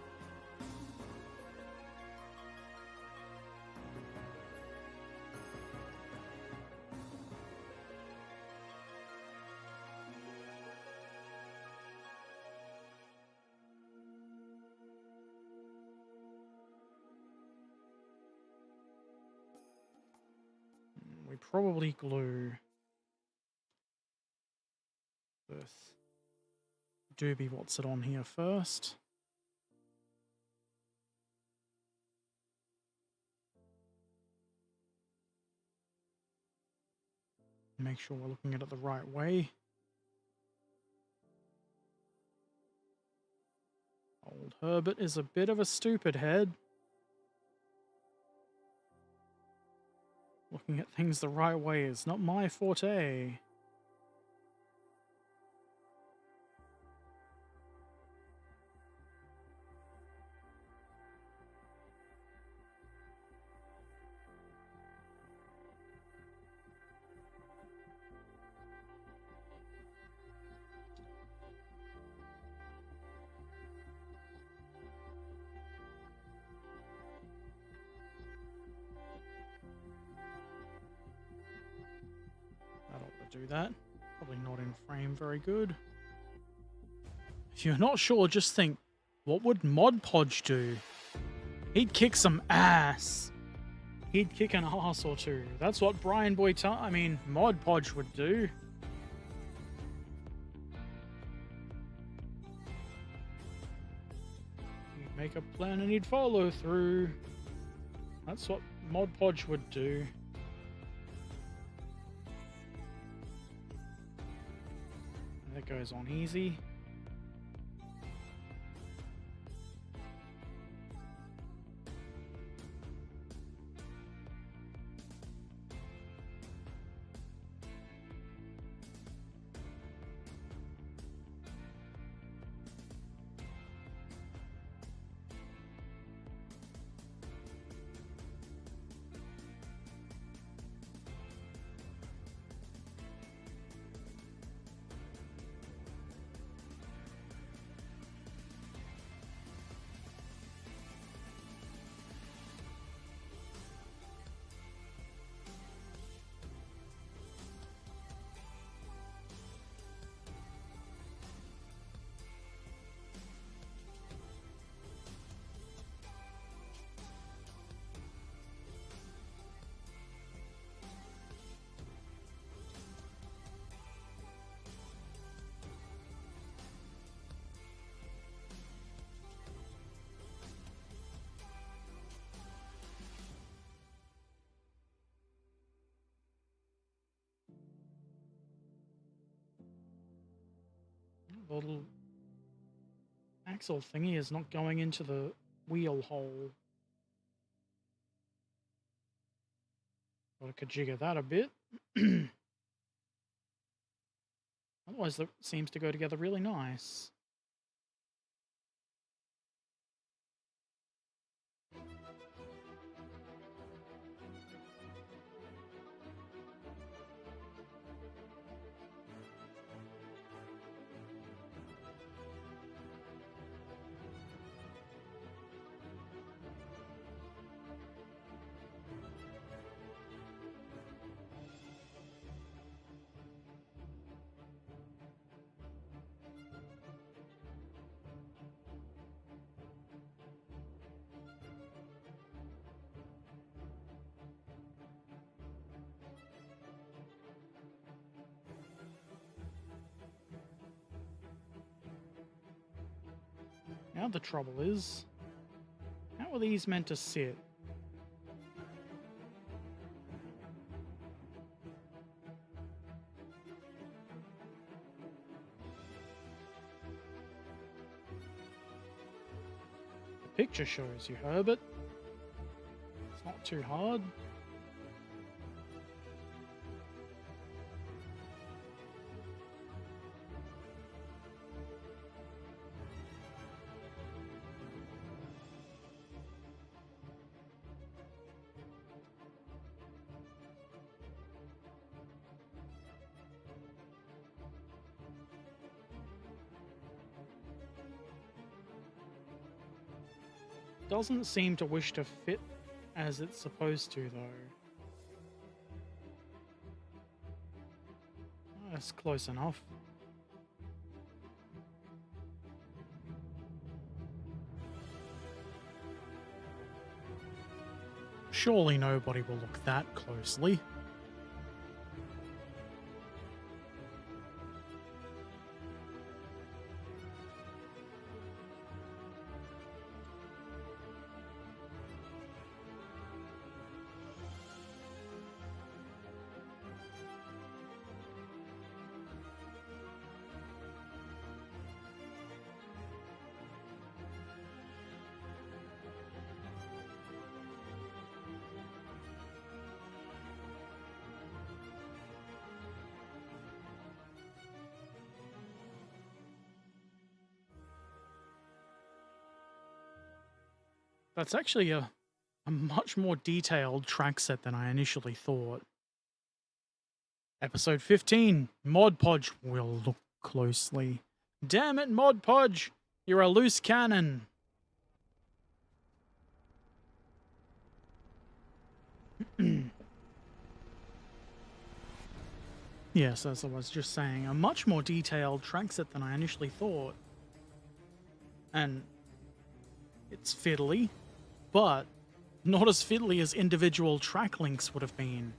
We probably glue this doobie what's it on here first. Make sure we're looking at it the right way. Old Herbert is a bit of a stupid head. Looking at things the right way is not my forte. That ought to do that. Probably not in frame very good. If you're not sure, just think, what would Mod Podge do? He'd kick some ass. He'd kick an ass or two. That's what Mod Podge would do. He'd make a plan and he'd follow through. That's what Mod Podge would do. And that goes on easy. The little axle thingy is not going into the wheel hole. Gotta kajigger that a bit. Otherwise, that seems to go together really nice. Now the trouble is, how are these meant to sit? picture shows you, Herbert. It's not too hard. Doesn't seem to wish to fit as it's supposed to, though. That's close enough. Surely nobody will look that closely. That's actually a much more detailed track set than I initially thought. Episode 15, Mod Podge will look closely. Damn it, Mod Podge! You're a loose cannon! Yes, as I was just saying, a much more detailed track set than I initially thought. And it's fiddly, but not as fiddly as individual track links would have been.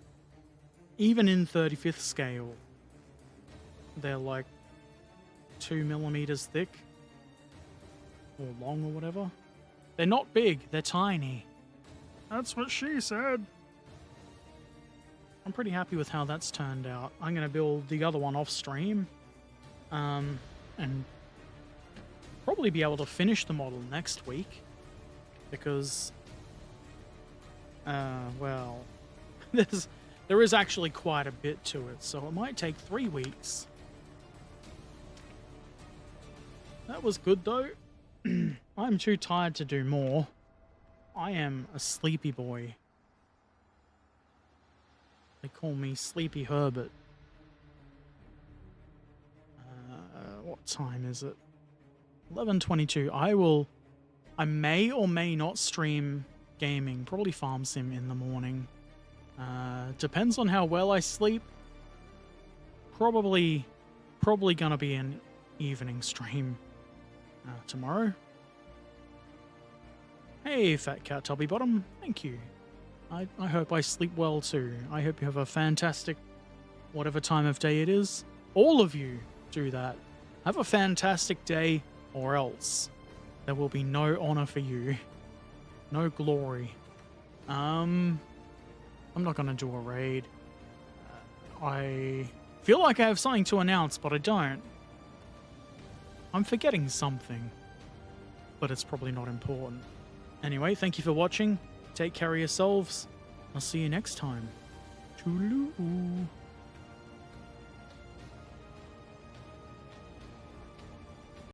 Even in 35th scale, they're like 2 millimeters thick, or long, or whatever. They're not big, they're tiny. That's what she said. I'm pretty happy with how that's turned out. I'm going to build the other one off stream, and probably be able to finish the model next week, because, well, there is actually quite a bit to it, so it might take 3 weeks. That was good, though. I'm too tired to do more. I am a sleepy boy. They call me Sleepy Herbert. What time is it? 11:22. I may or may not stream gaming, probably Farm Sim in the morning. Depends on how well I sleep. Probably gonna be an evening stream tomorrow. Hey, Fat Cat Tubby Bottom, thank you. I hope I sleep well too. I hope you have a fantastic, whatever time of day it is. All of you do that. Have a fantastic day, or else there will be no honor for you. No glory. I'm not gonna do a raid. I feel like I have something to announce, but I don't. I'm forgetting something, but it's probably not important. Anyway, thank you for watching. Take care of yourselves. I'll see you next time. Toodaloo.